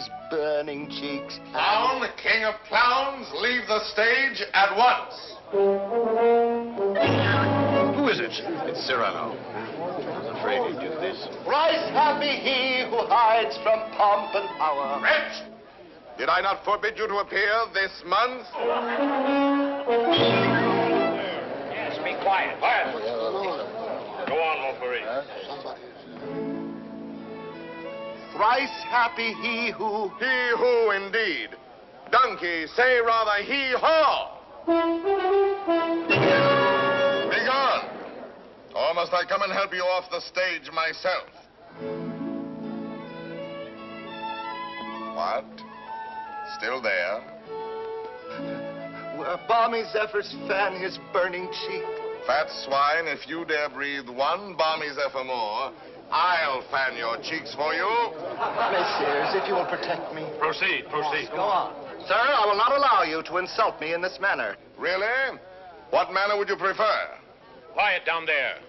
his burning cheeks. Clown, king of clowns, leave the stage at once. Who is it? It's Cyrano. I was afraid he'd do this. Thrice happy he who hides from pomp and power. Wretch! Did I not forbid you to appear this month? Yes, be quiet. Quiet. Go on, Montfleury. Thrice happy he who... He who, indeed. Donkey, say rather he-haw. Be gone. Or must I come and help you off the stage myself? What? Still there? Where balmy zephyrs fan his burning cheek. Fat swine, if you dare breathe one balmy zephyr more, I'll fan your cheeks for you. Messieurs, if you will protect me. Proceed, proceed. Go on. Sir, I will not allow you to insult me in this manner. Really? What manner would you prefer? Quiet down there.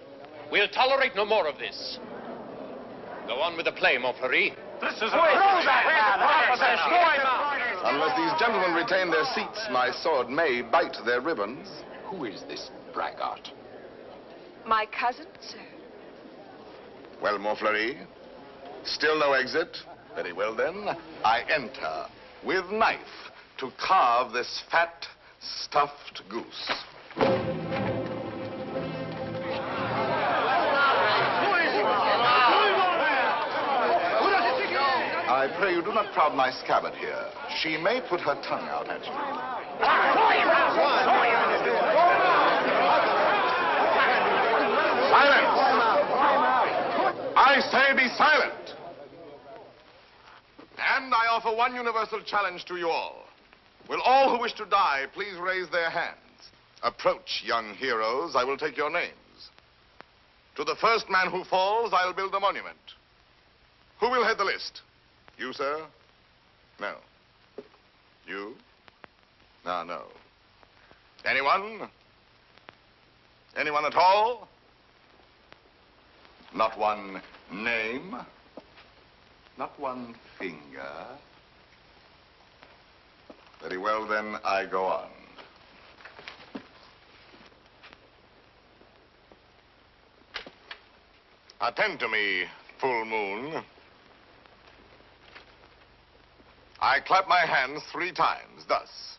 We'll tolerate no more of this. Go on with the play, Montfleury. This is Unless these gentlemen retain their seats, my sword may bite their ribbons. Who is this braggart? My cousin, sir. Well, Montfleury, still no exit? Very well, then. I enter with knife to carve this fat, stuffed goose. I pray you do not crowd my scabbard here. She may put her tongue out at you. Silence! I say be silent! And I offer one universal challenge to you all. Will all who wish to die please raise their hands? Approach, young heroes. I will take your names. To the first man who falls, I'll build a monument. Who will head the list? You, sir? No. You? No. Anyone? Anyone at all? Not one name? Not one finger? Very well, then, I go on. Attend to me, full moon. I clap my hands 3 times, thus.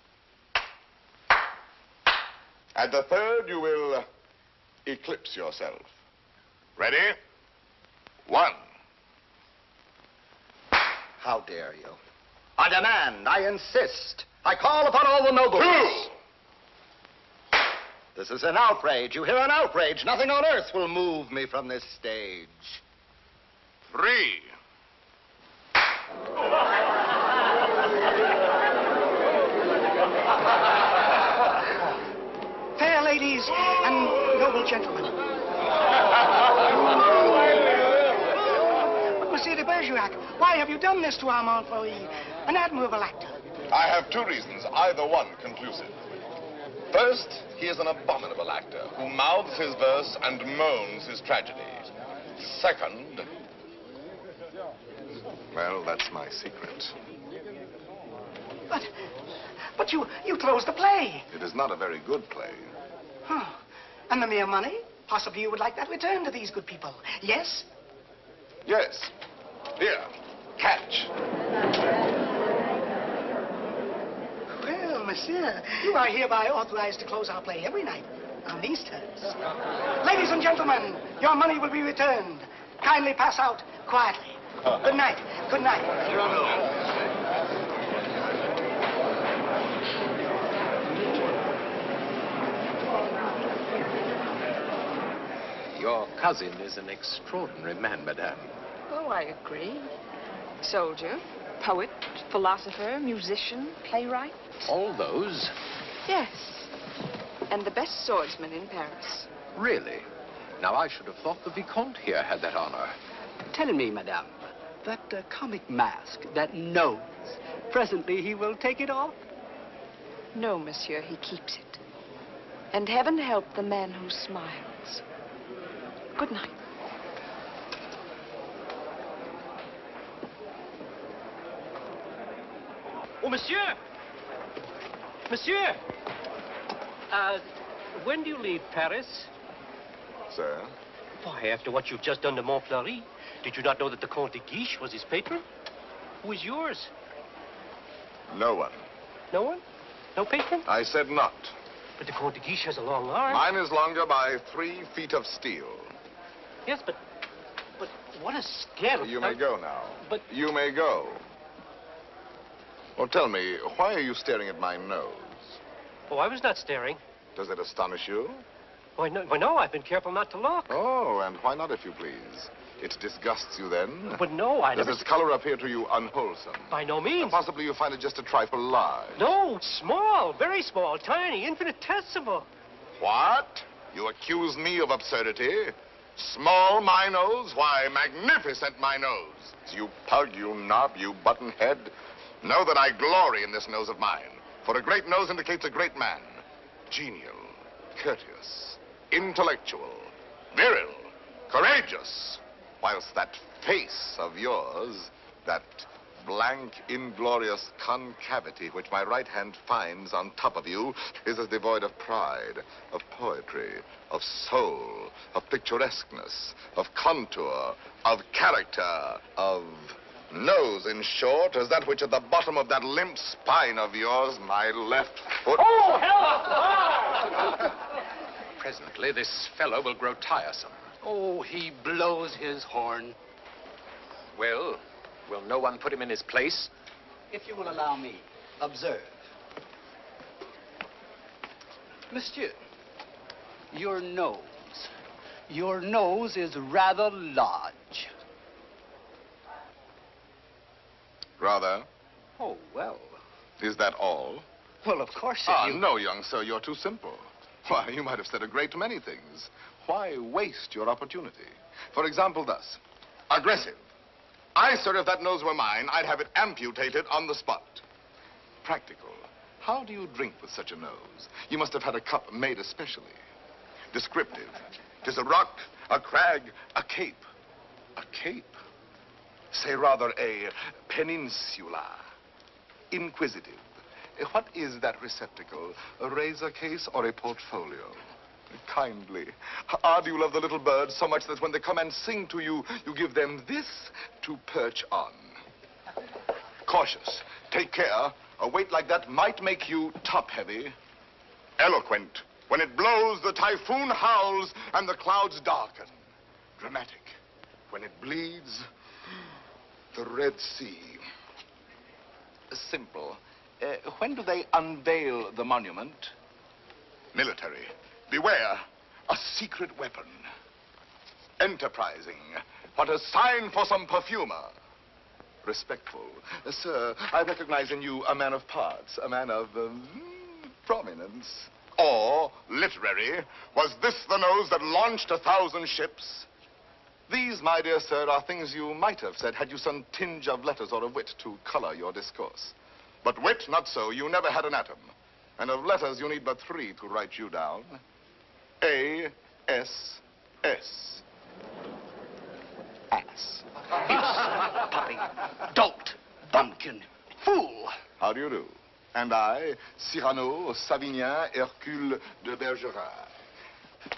At the third, you will eclipse yourself. Ready? 1. How dare you? I demand, I insist. I call upon all the nobles. 2. This is an outrage. You hear, an outrage. Nothing on earth will move me from this stage. 3. Fair ladies and noble gentlemen. But, Monsieur de Bergerac, why have you done this to our Montfleury, an admirable actor? I have 2 reasons, either one conclusive. First, he is an abominable actor who mouths his verse and moans his tragedy. Second, well, that's my secret. But you closed the play. It is not a very good play. Huh. And the mere money? Possibly you would like that returned to these good people. Yes? Yes. Here, catch. Well, monsieur, you are hereby authorized to close our play every night on these terms. Ladies and gentlemen, your money will be returned. Kindly pass out quietly. Good night. Good night. Your cousin is an extraordinary man, madame. Oh, I agree. Soldier, poet, philosopher, musician, playwright. All those? Yes. And the best swordsman in Paris. Really? Now, I should have thought the Vicomte here had that honor. Tell me, madame, that comic mask, that nose, presently he will take it off? No, monsieur, he keeps it. And heaven help the man who smiles. Good night. Oh, monsieur! Monsieur! When do you leave Paris? Sir? Why, after what you've just done to Montfleury, did you not know that the Comte de Guiche was his patron? Who is yours? No one. No one? No patron? I said not. But the Comte de Guiche has a long arm. Mine is longer by 3 feet of steel. Yes, but what a scandal. You may go now. But... You may go. Well, tell me, why are you staring at my nose? Oh, I was not staring. Does it astonish you? Why, no, I've been careful not to look. Oh, and why not, if you please? It disgusts you, then? But no, I never... Does its color appear to you unwholesome? By no means. And possibly you find it just a trifle large. No, small, very small, tiny, infinitesimal. What? You accuse me of absurdity? Small, my nose? Why, magnificent, my nose. You pug, you knob, you buttonhead. Know that I glory in this nose of mine. For a great nose indicates a great man. Genial, courteous, intellectual, viril, courageous. Whilst that face of yours, that blank, inglorious concavity which my right hand finds on top of you, is as devoid of pride, of poetry, of soul, of picturesqueness, of contour, of character, of nose, in short, as that which at the bottom of that limp spine of yours, my left foot... Oh, help! Presently, this fellow will grow tiresome. Oh, he blows his horn. Well, will no one put him in his place? If you will allow me, observe. Monsieur, your nose is rather large. Rather? Oh, well. Is that all? Well, of course, No, young sir, you're too simple. Why, you might have said a great many things. Why waste your opportunity? For example, thus. Aggressive. Sir, if that nose were mine, I'd have it amputated on the spot. Practical. How do you drink with such a nose? You must have had a cup made especially. Descriptive. 'Tis a rock, a crag, a cape. A cape? Say rather a peninsula. Inquisitive. What is that receptacle? A razor case or a portfolio? Kindly. Do you love the little birds so much that when they come and sing to you, you give them this to perch on? Cautious. Take care. A weight like that might make you top-heavy. Eloquent. When it blows, the typhoon howls and the clouds darken. Dramatic. When it bleeds, the Red Sea. Simple. When do they unveil the monument? Military. Beware, a secret weapon. Enterprising. What a sign for some perfumer. Respectful. Sir, I recognize in you a man of parts, a man of prominence. Or, literary, was this the nose that launched 1,000 ships? These, my dear sir, are things you might have said had you some tinge of letters or of wit to color your discourse. But wit, not so. You never had an atom. And of letters, you need but 3 to write you down. A-S-S. Ass. Puppy, dolt, bumpkin, fool. How do you do? And I, Cyrano, Savinien, Hercule de Bergerac.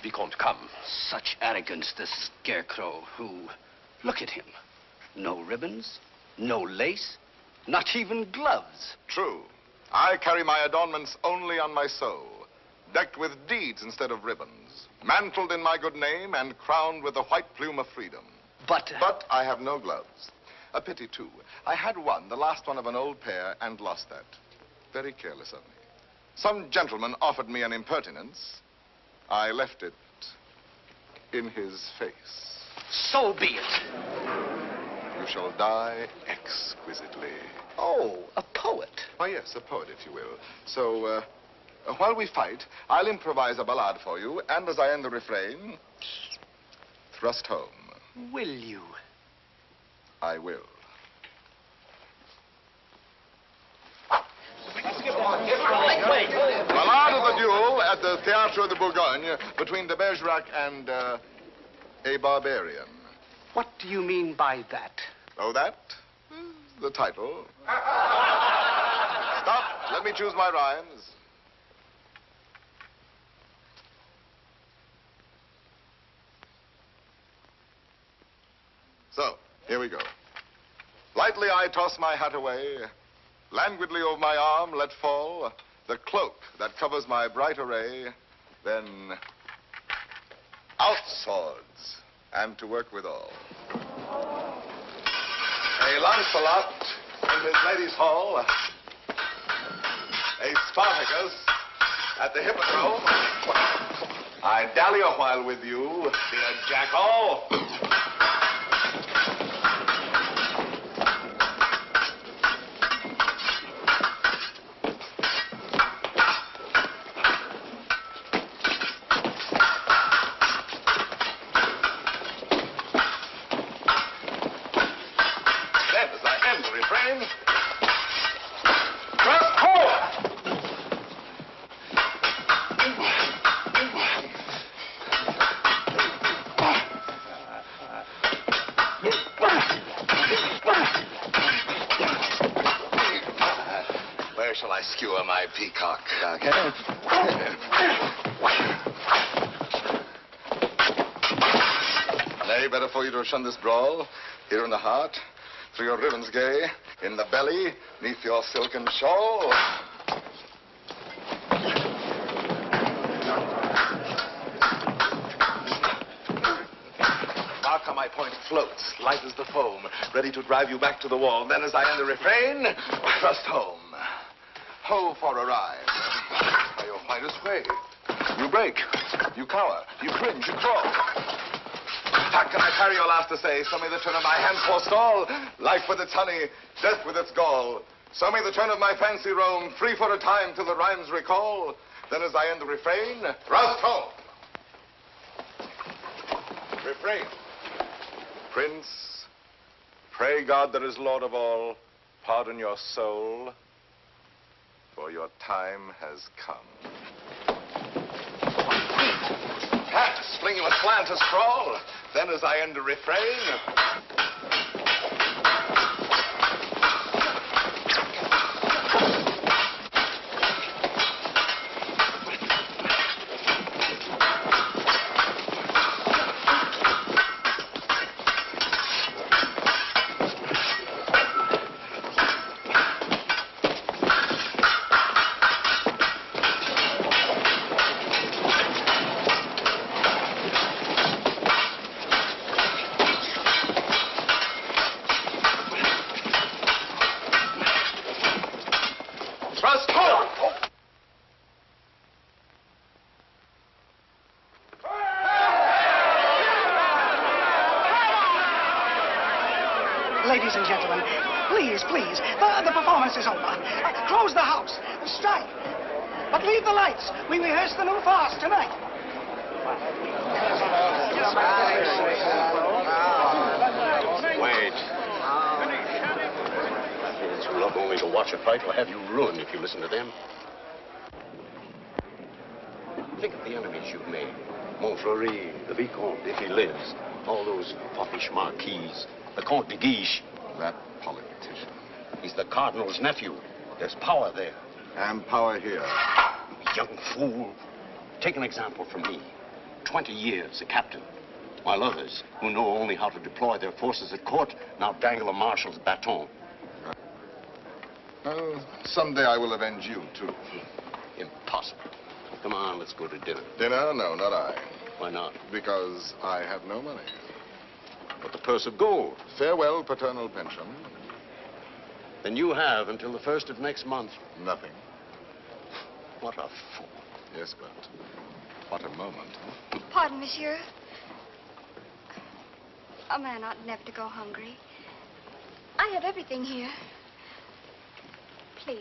Vicomte, come. Such arrogance, this scarecrow who... Look at him. No ribbons, no lace, not even gloves. True. I carry my adornments only on my soul, decked with deeds instead of ribbons, mantled in my good name and crowned with the white plume of freedom. But I have no gloves. A pity, too. I had one, the last one of an old pair, and lost that. Very careless of me. Some gentleman offered me an impertinence. I left it in his face. So be it. You shall die exquisitely. Oh, a poet. Why, yes, a poet, if you will. So, while we fight, I'll improvise a ballade for you, and as I end the refrain, thrust home. Will you? I will. Ballade of the duel at the Théâtre de Bourgogne between de Bergerac and a barbarian. What do you mean by that? Oh, that? The title. Stop. Let me choose my rhymes. So, here we go. Lightly I toss my hat away, languidly over my arm let fall the cloak that covers my bright array, then out swords, and to work withal. A Lancelot in his lady's hall, a Spartacus at the hippodrome. I dally a while with you, dear jackal. Shall I skewer my peacock? Nay, better for you to shun this brawl. Here in the heart, through your ribbons gay, in the belly, neath your silken shawl. Mark how my point floats, light as the foam, ready to drive you back to the wall. Then as I end the refrain, thrust home. Ho for a ride. By your finest way. You break, you cower, you cringe, you crawl. How can I parry your last essay? So may the turn of my hand forestall. Life with its honey, death with its gall. So may the turn of my fancy roam, free for a time till the rhymes recall. Then as I end the refrain, thrust home. Refrain. Prince, pray God that is Lord of all, pardon your soul, for your time has come. Pass, fling you aslant a scroll. Then as I end the refrain, Ladies and gentlemen, please, the performance is over. Close the house, strike. But leave the lights. We rehearse the new farce tonight. Wait. Fools who love only to watch a fight will have you ruined if you listen to them. Think of the enemies you've made. Montfleury, the Vicomte, if he lives. All those foppish marquises. The Comte de Guiche. that politician. He's the Cardinal's nephew. There's power there. And power here. Young fool. Take an example from me. 20 years a captain. While others, who know only how to deploy their forces at court, now dangle a marshal's baton. Well, someday I will avenge you, too. Impossible. Come on, let's go to dinner. Dinner? No, not I. Why not? Because I have no money. But the purse of gold. Farewell, paternal pension. Then you have until the 1st of next month. Nothing. What a fool. Yes, but what a moment. Pardon, monsieur. A man ought never to go hungry. I have everything here. Please.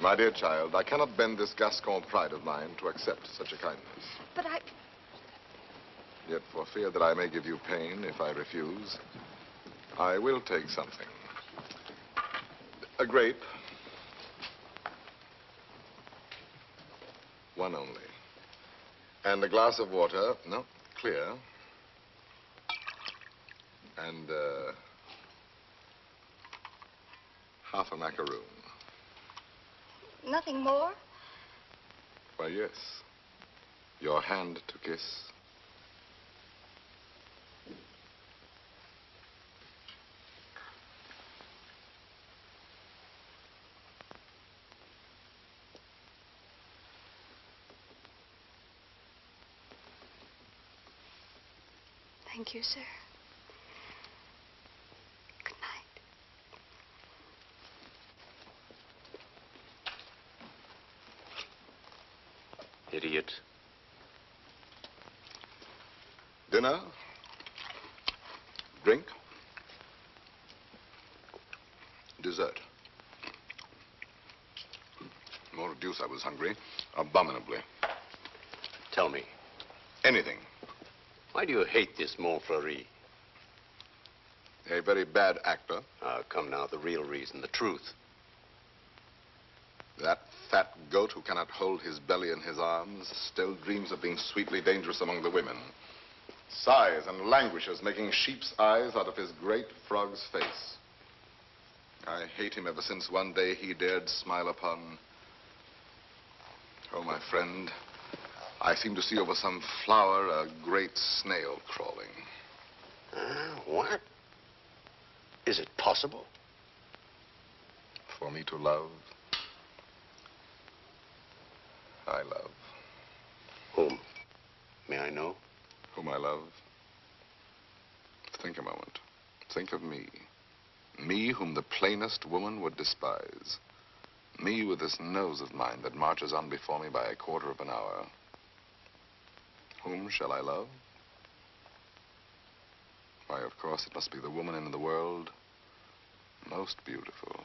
My dear child, I cannot bend this Gascon pride of mine to accept such a kindness. But Yet for fear that I may give you pain if I refuse, I will take something. A grape. One only. And a glass of water, no, clear. And, half a macaroon. Nothing more? Why, yes. Your hand to kiss. Thank you, sir. Good night. Idiot. Dinner? Drink? Dessert? More deuce, I was hungry. Abominably. Tell me, Anything. why do you hate this Montfleury? A very bad actor. Come now, the real reason, the truth. That fat goat who cannot hold his belly in his arms still dreams of being sweetly dangerous among the women. Sighs and languishes, making sheep's eyes out of his great frog's face. I hate him ever since one day he dared smile upon... Oh, my friend, I seem to see over some flower a great snail crawling. What? Is it possible? For me to love, I love. Whom? May I know? Whom I love? Think a moment. Think of me. Me whom the plainest woman would despise. Me with this nose of mine that marches on before me by a quarter of an hour. Whom shall I love? Why, of course, it must be the woman in the world most beautiful.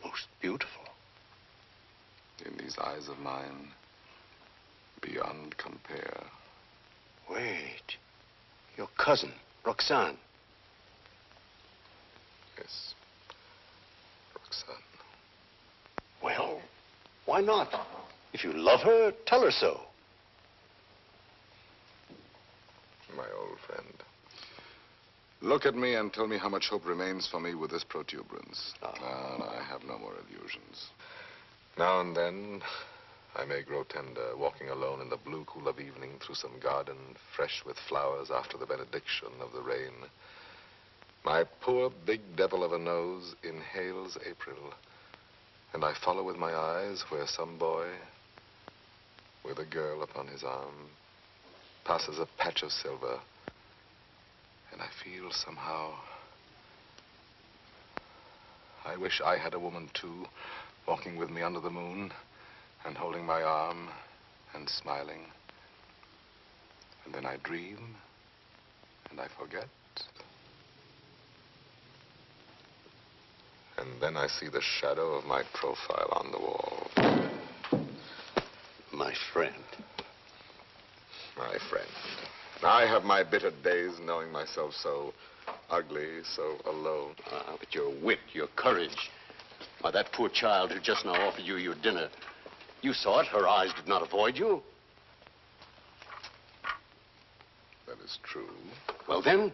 Most beautiful? In these eyes of mine, beyond compare. Wait. Your cousin, Roxane. Yes, Roxane. Well, why not? If you love her, tell her so. My old friend. Look at me and tell me how much hope remains for me with this protuberance. No, I have no more illusions. Now and then, I may grow tender, walking alone in the blue cool of evening through some garden, fresh with flowers after the benediction of the rain. My poor big devil of a nose inhales April, and I follow with my eyes where some boy, with a girl upon his arm, passes a patch of silver, and I feel somehow, I wish I had a woman too, walking with me under the moon, and holding my arm, and smiling. And then I dream, and I forget. And then I see the shadow of my profile on the wall. My friend. My friend. I have my bitter days knowing myself so ugly, so alone. But your wit, your courage. Why, that poor child who just now offered you your dinner, you saw it. Her eyes did not avoid you. That is true. Well, then,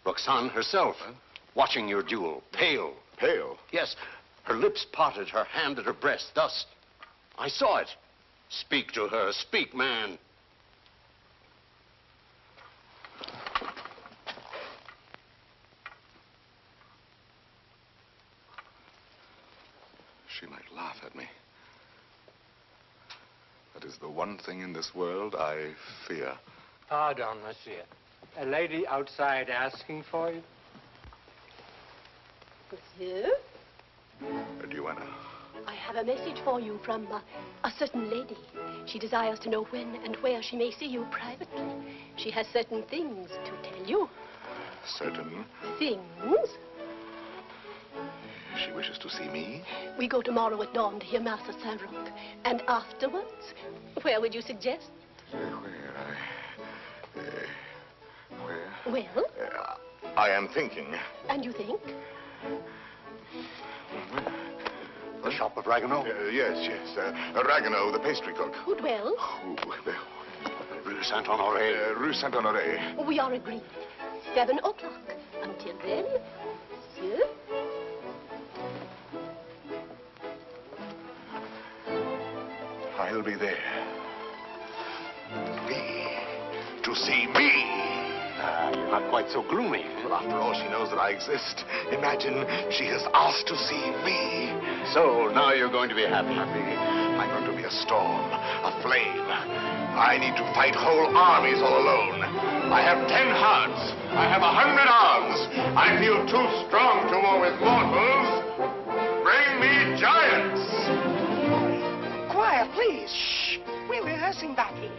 Roxane herself, watching your duel, pale. Pale? Yes, her lips parted, her hand at her breast, thus. I saw it. Speak to her. Speak, man. She might laugh at me. That is the one thing in this world I fear. Pardon, monsieur. A lady outside asking for you? Monsieur? A duenna. I have a message for you from a certain lady. She desires to know when and where she may see you privately. She has certain things to tell you. Certain Things? she wishes to see me? We go tomorrow at dawn to hear Mass at Saint-Roch. And afterwards, where would you suggest? Where? Well? I am thinking. And you think? The shop of Ragueneau? Yes. Ragueneau, the pastry cook. Who dwells? Rue Saint-Honoré. Rue Saint-Honoré. We are agreed. 7 o'clock. Until then, monsieur. I'll be there. Me. To see me. You're not quite so gloomy. Well, after all, she knows that I exist. Imagine she has asked to see me. So, now you're going to be happy. I'm going to be a storm, a flame. I need to fight whole armies all alone. I have 10 hearts. I have 100 arms. I feel too strong to war with mortals. Bring me giants. Quiet, please. Shh. We're rehearsing back here.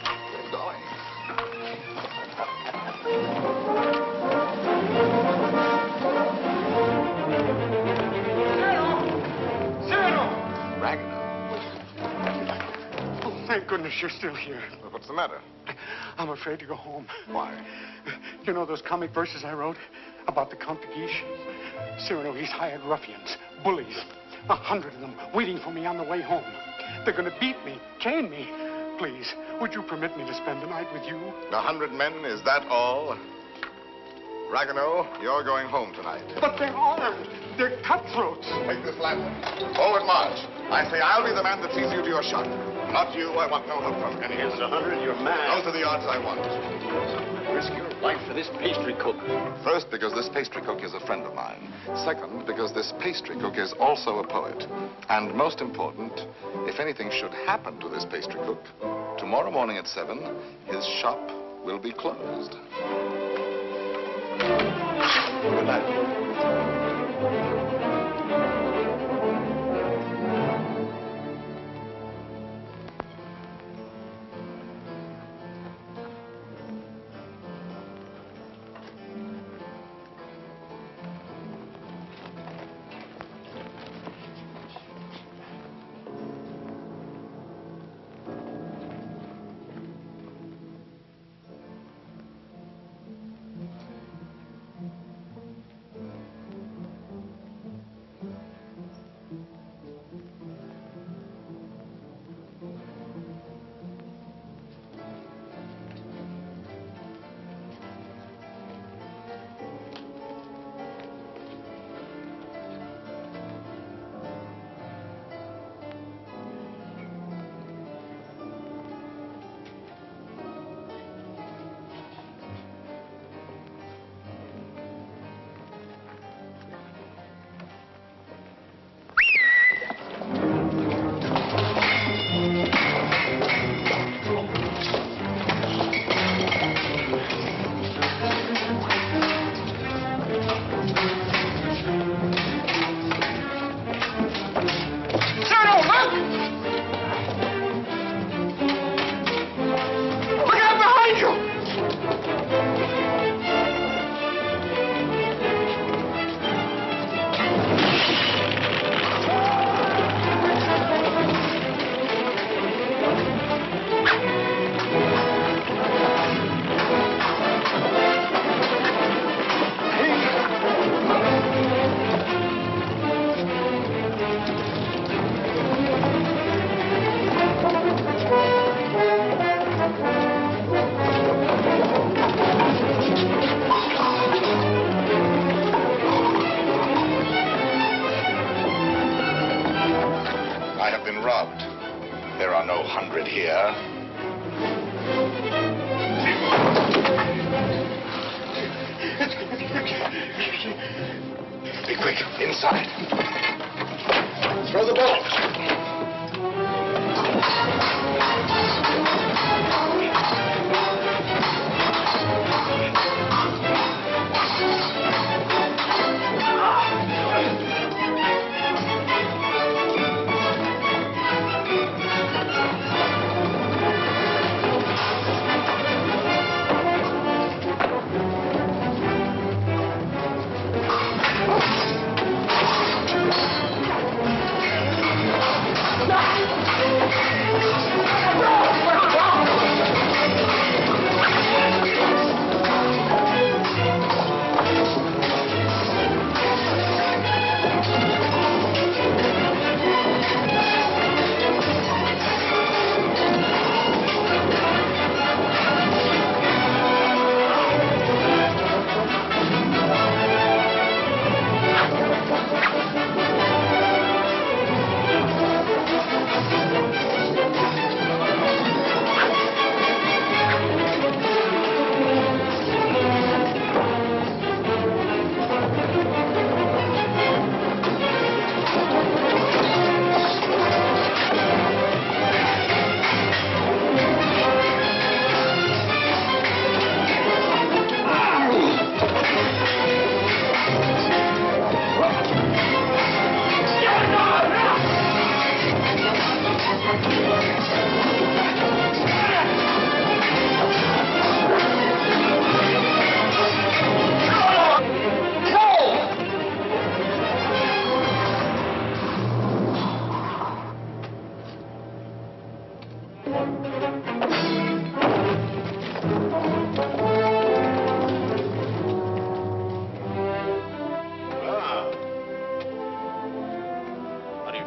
We're going. Cyrano! Ragnarok. Oh, thank goodness you're still here. Well, what's the matter? I'm afraid to go home. Why? You know those comic verses I wrote about the Count de Guiche? Cyrano, he's hired ruffians, bullies, 100 of them waiting for me on the way home. They're going to beat me, chain me. Please, would you permit me to spend the night with you? 100 men, is that all? Ragueneau, you're going home tonight. But they're armed. They're cutthroats. Take this lantern. Forward march. I say I'll be the man that sees you to your shot. Not you. I want no help from anyone. Here's 100. You're mad. Those are the odds I want. Risk your life for this pastry cook. First, because this pastry cook is a friend of mine. Second, because this pastry cook is also a poet. And most important, if anything should happen to this pastry cook, tomorrow morning at 7, his shop will be closed. Good night. There are no 100 here. Be quick, inside. Throw the ball.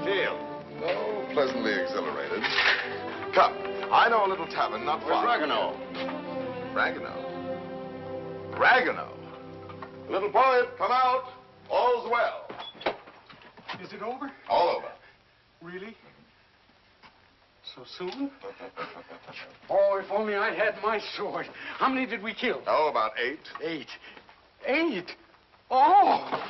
feel? Oh, pleasantly exhilarated. Come, I know a little tavern not Where's far. Ragueneau? Ragueneau. Little poet, come out. All's well. Is it over? All over. Really? So soon? Oh, if only I had my sword. How many did we kill? Oh, about 8. 8. 8? Oh!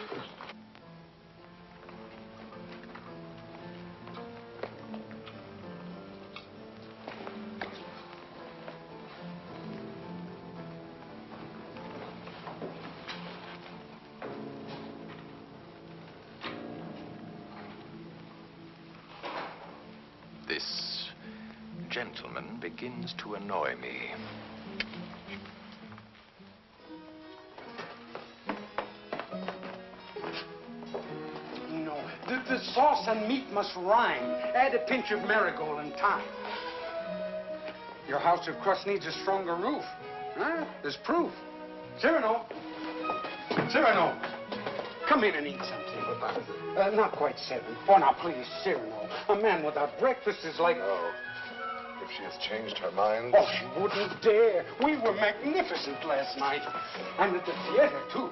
This gentleman begins to annoy me. No, the sauce and meat must rhyme. Add a pinch of marigold and thyme. Your house of crust needs a stronger roof. Huh? There's proof. Cyrano! Cyrano! Come in and eat something. Not quite 7. Oh, now, please, Cyrano. A man without breakfast is like... Oh, if she has changed her mind. Oh, she wouldn't dare. We were magnificent last night. And at the theater, too.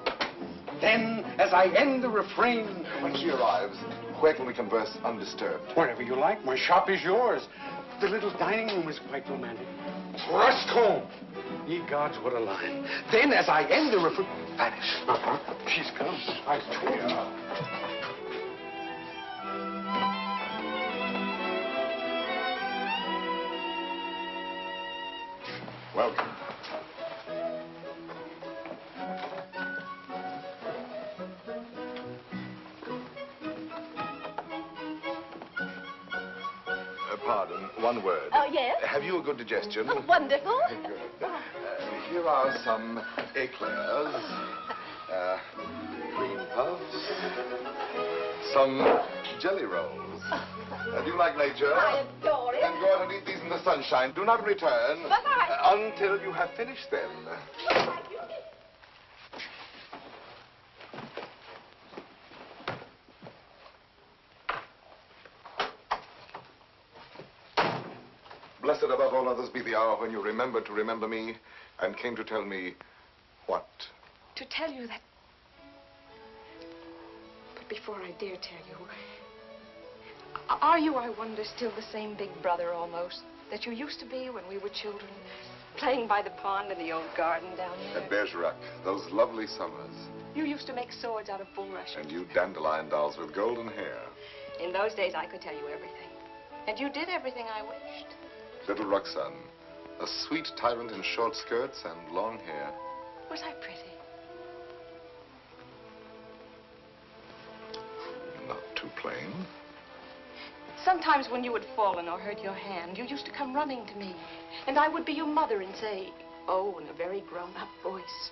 Then, as I end the refrain... When she arrives, where can we converse undisturbed? Wherever you like. My shop is yours. The little dining room is quite romantic. Thrust home. Ye gods, what a line. Then, as I end the refrain... Vanish. She's come. I told you. Welcome. Pardon, one word. Oh, yes? Have you a good digestion? Oh, wonderful. Good. Here are some eclairs, cream puffs, some jelly rolls. Do you like nature? I adore it. Then go out and eat these in the sunshine. Do not return until you have finished them. Blessed above all others be the hour when you remembered to remember me and came to tell me what? To tell you that... But before I dare tell you, are you, I wonder, still the same big brother almost that you used to be when we were children, playing by the pond in the old garden down there? At Bergerac, those lovely summers. You used to make swords out of bulrushes. And you dandelion dolls with golden hair. In those days, I could tell you everything. And you did everything I wished. Little Roxane, a sweet tyrant in short skirts and long hair. Was I pretty? Not too plain. Sometimes when you had fallen or hurt your hand, you used to come running to me. And I would be your mother and say, oh, in a very grown-up voice,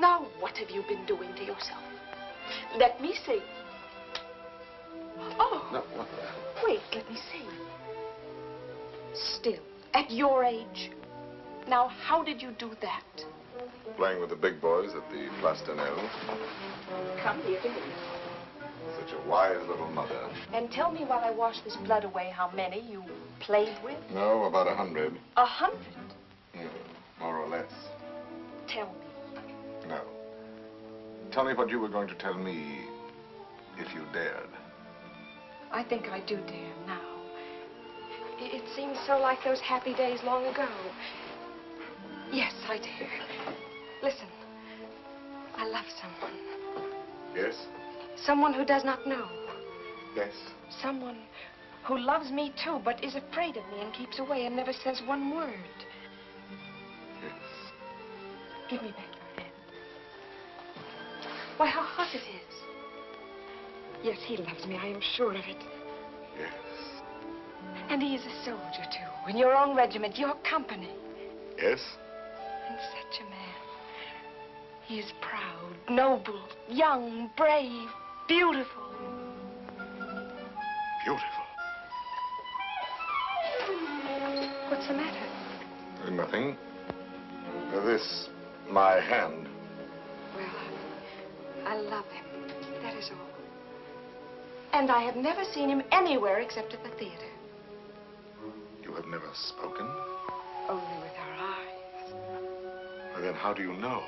now what have you been doing to yourself? Let me see. Oh. No, what the... Wait, let me see. Still, at your age. Now, how did you do that? Playing with the big boys at the Place d'Anel. Come here to me. Such a wise little mother. And tell me while I wash this blood away how many you played with. No, about 100. 100? More or less. Tell me. No. Tell me what you were going to tell me if you dared. I think I do dare now. It seems so like those happy days long ago. Yes, I dare. Listen, I love someone. Yes? Someone who does not know. Yes. Someone who loves me too, but is afraid of me and keeps away and never says one word. Yes. Give me back your hand. Why, how hot it is. Yes, he loves me, I am sure of it. Yes. And he is a soldier, too, in your own regiment, your company. Yes? And such a man. He is proud, noble, young, brave, beautiful. Beautiful. What's the matter? Nothing. This, my hand. Well, I love him. That is all. And I have never seen him anywhere except at the theater. You have never spoken? Only with our eyes. Well, then how do you know?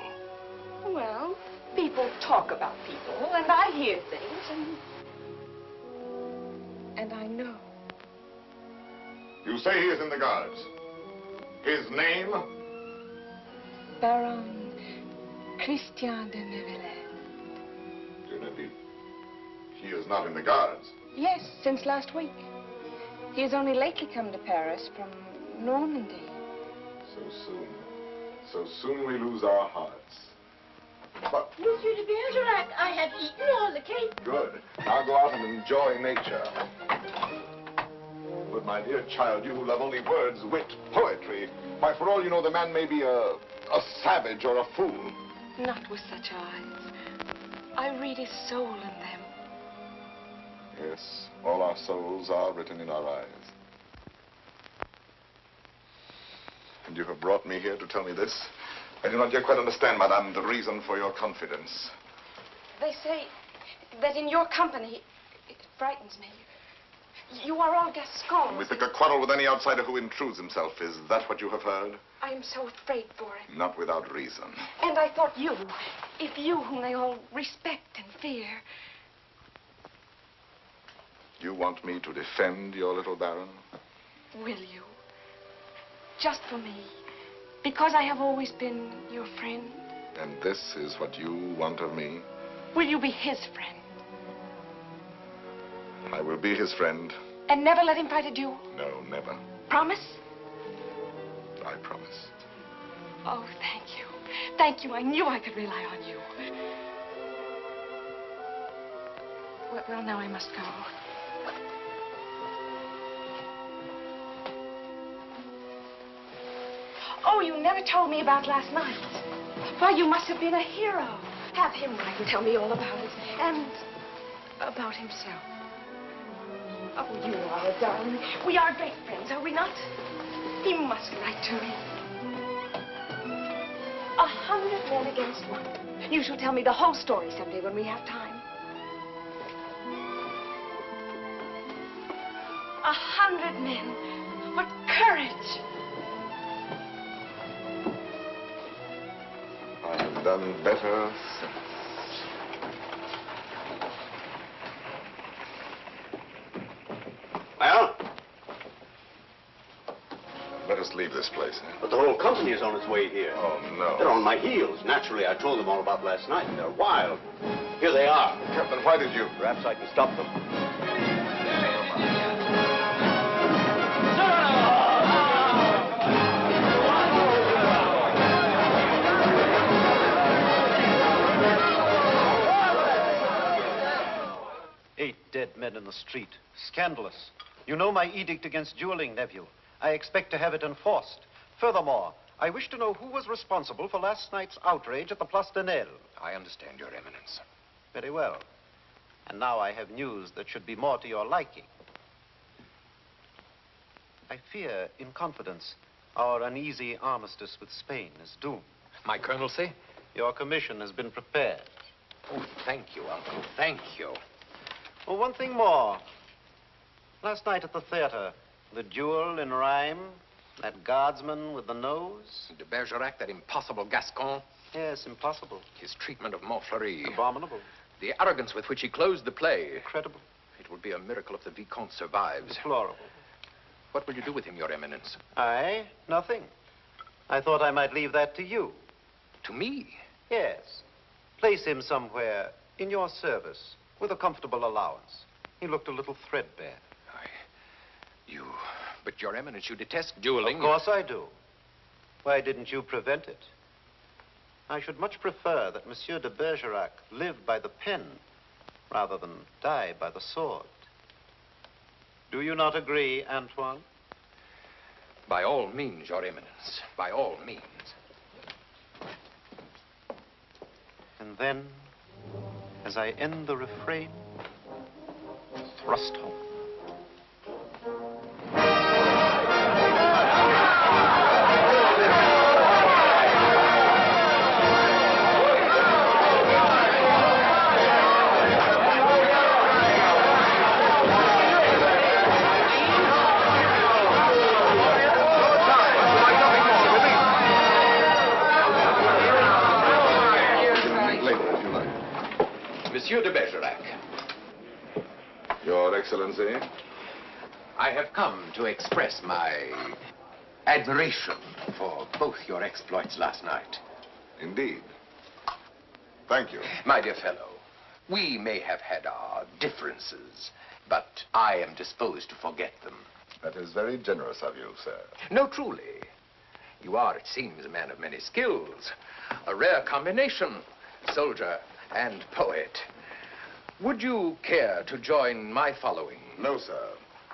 Well, people talk about people, and I hear things, and I know. You say he is in the Guards. His name? Baron Christian de Neuvillette. De Neuvillette. He is not in the Guards. Yes, since last week. He has only lately come to Paris from Normandy. So soon. So soon we lose our hearts. But... Monsieur de Bergerac, I have eaten all the cake. Good. Now go out and enjoy nature. But my dear child, you who love only words, wit, poetry, why, for all you know, the man may be a savage or a fool. Not with such eyes. I read his soul in them. Yes, all our souls are written in our eyes. And you have brought me here to tell me this? I do not yet quite understand, madame, the reason for your confidence. They say that in your company, it frightens me. You are all Gascons. We pick a quarrel with any outsider who intrudes himself. Is that what you have heard? I am so afraid for it. Not without reason. And I thought you, if you whom they all respect and fear. You want me to defend your little baron? Will you? Just for me. Because I have always been your friend. And this is what you want of me? Will you be his friend? I will be his friend. And never let him fight a duel? No, never. Promise? I promise. Oh, thank you. Thank you. I knew I could rely on you. Well, now I must go. Oh, you never told me about last night. Why, you must have been a hero. Have him write and tell me all about it. And about himself. Oh, you are a darling. We are great friends, are we not? He must write to me. 100 men against one. You shall tell me the whole story someday when we have time. 100 men. What courage! I have done better since. Well? Let us leave this place. But the whole company is on its way here. Oh, no. They're on my heels. Naturally, I told them all about last night. They're wild. Here they are. Captain, why did you? Perhaps I can stop them. Dead men in the street. Scandalous. You know my edict against dueling, nephew. I expect to have it enforced. Furthermore, I wish to know who was responsible for last night's outrage at the Place de Nel. I understand, Your Eminence. Very well. And now I have news that should be more to your liking. I fear, in confidence, our uneasy armistice with Spain is doomed. My colonelcy? Your commission has been prepared. Oh, thank you, Uncle. Thank you. Oh, one thing more. Last night at the theater, the duel in rhyme, that guardsman with the nose. De Bergerac, that impossible Gascon. Yes, impossible. His treatment of Montfleury. Abominable. The arrogance with which he closed the play. Incredible. It will be a miracle if the Vicomte survives. Deplorable. What will you do with him, Your Eminence? I? Nothing. I thought I might leave that to you. To me? Yes. Place him somewhere in your service. With a comfortable allowance. He looked a little threadbare. But Your Eminence, you detest dueling. Of course I do. Why didn't you prevent it? I should much prefer that Monsieur de Bergerac live by the pen rather than die by the sword. Do you not agree, Antoine? By all means, Your Eminence. By all means. And then, as I end the refrain, thrust home. I have come to express my admiration for both your exploits last night. Indeed. Thank you. My dear fellow, we may have had our differences, but I am disposed to forget them. That is very generous of you, sir. No, truly. You are, it seems, a man of many skills. A rare combination, soldier and poet. Would you care to join my following? No, sir.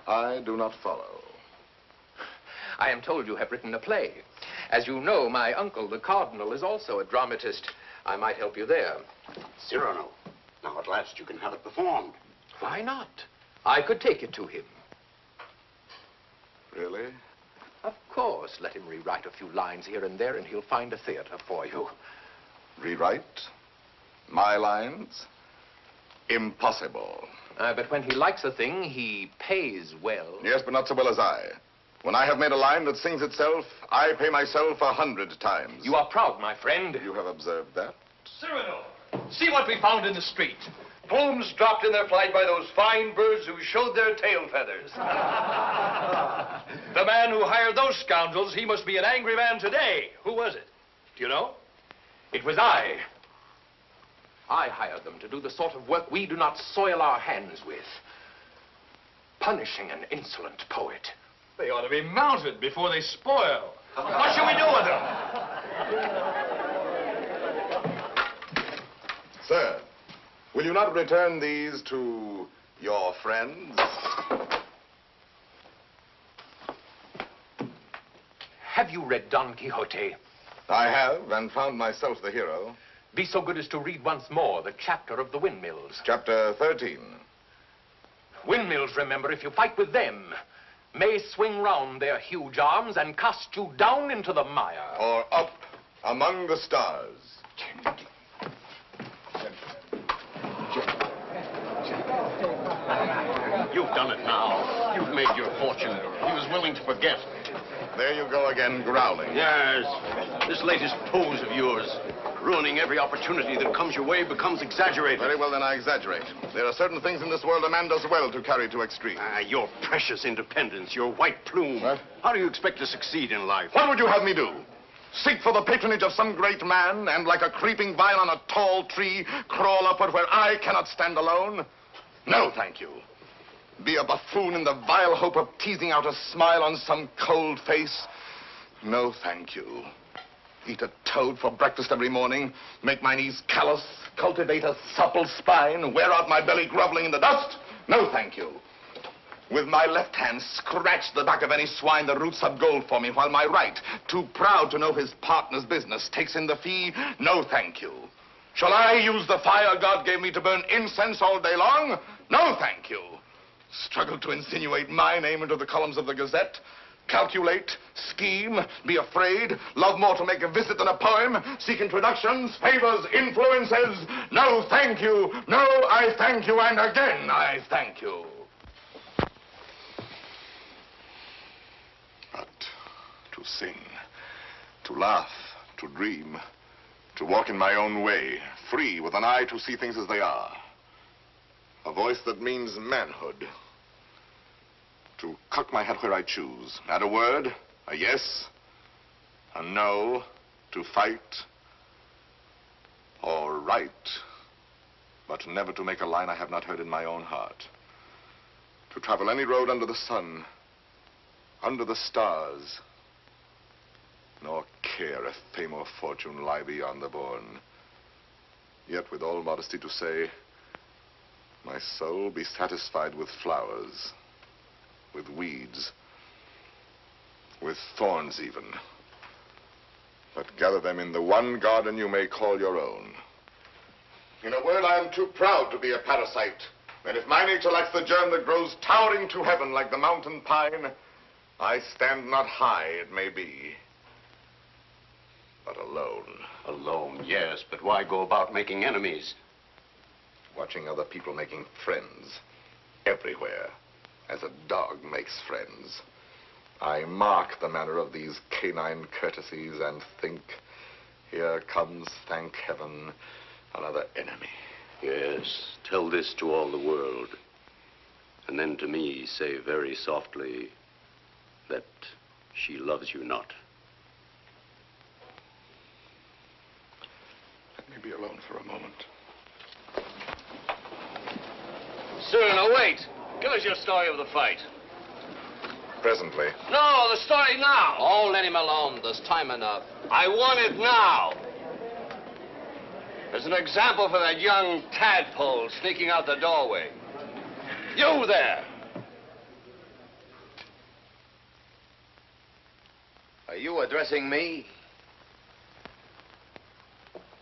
I do not follow. I am told you have written a play. As you know, my uncle, the Cardinal, is also a dramatist. I might help you there. Cyrano, now at last you can have it performed. Why not? I could take it to him. Really? Of course. Let him rewrite a few lines here and there, and he'll find a theater for you. Rewrite? My lines? Impossible. But when he likes a thing, he pays well. Yes, but not so well as I. When I have made a line that sings itself, I pay myself 100 times. You are proud, my friend. You have observed that? Cyrano, see what we found in the street. Plumes dropped in their flight by those fine birds who showed their tail feathers. The man who hired those scoundrels, he must be an angry man today. Who was it? Do you know? It was I. I hired them to do the sort of work we do not soil our hands with. Punishing an insolent poet. They ought to be mounted before they spoil. What shall we do with them? Sir, will you not return these to your friends? Have you read Don Quixote? I have, and found myself the hero. Be so good as to read once more the chapter of the windmills. Chapter 13. Windmills, remember, if you fight with them, may swing round their huge arms and cast you down into the mire. Or up among the stars. You've done it now. You've made your fortune. He was willing to forget. There you go again, growling. Yes. This latest pose of yours, ruining every opportunity that comes your way, becomes exaggerated. Very well, then I exaggerate. There are certain things in this world a man does well to carry to extreme. Your precious independence, your white plume. What? How do you expect to succeed in life? What would you have me do? Seek for the patronage of some great man and, like a creeping vine on a tall tree, crawl upward where I cannot stand alone? No, thank you. Be a buffoon in the vile hope of teasing out a smile on some cold face? No, thank you. Eat a toad for breakfast every morning, make my knees callous, cultivate a supple spine, wear out my belly groveling in the dust? No, thank you. With my left hand, scratch the back of any swine that roots up gold for me, while my right, too proud to know his partner's business, takes in the fee? No, thank you. Shall I use the fire God gave me to burn incense all day long? No, thank you. Struggle to insinuate my name into the columns of the Gazette? Calculate, scheme, be afraid, love more to make a visit than a poem, seek introductions, favors, influences? No, thank you. No, I thank you, and again I thank you. But to sing, to laugh, to dream, to walk in my own way, free, with an eye to see things as they are. A voice that means manhood. To cock my head where I choose. Add a word, a yes, a no, to fight or write, but never to make a line I have not heard in my own heart. To travel any road under the sun, under the stars, nor care if fame or fortune lie beyond the bourne. Yet with all modesty to say, my soul be satisfied with flowers, with weeds, with thorns even, but gather them in the one garden you may call your own. In a word, I am too proud to be a parasite, and if my nature lacks the germ that grows towering to heaven like the mountain pine, I stand not high, it may be, but alone. Alone, yes, but why go about making enemies? Watching other people making friends everywhere, as a dog makes friends. I mark the manner of these canine courtesies and think, here comes, thank heaven, another enemy. Yes, tell this to all the world. And then to me say very softly that she loves you not. Let me be alone for a moment. Cyrano, wait. Give us your story of the fight. Presently. No, the story now. Oh, let him alone. There's time enough. I want it now. As an example for that young tadpole sneaking out the doorway. You there. Are you addressing me?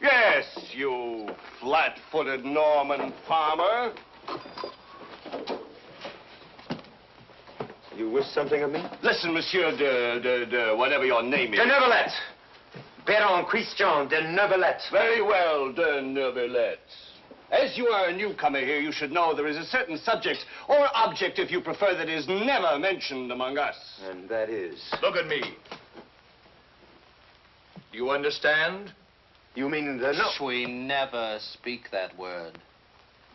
Yes, you flat-footed Norman farmer. You wish something of me? Listen, Monsieur de whatever your name is. De Neuvillette. Baron Christian de Neuvillette. Very well, de Neuvillette. As you are a newcomer here, you should know there is a certain subject, or object, if you prefer, that is never mentioned among us. And that is? Look at me. Do you understand? You mean the no... We never speak that word.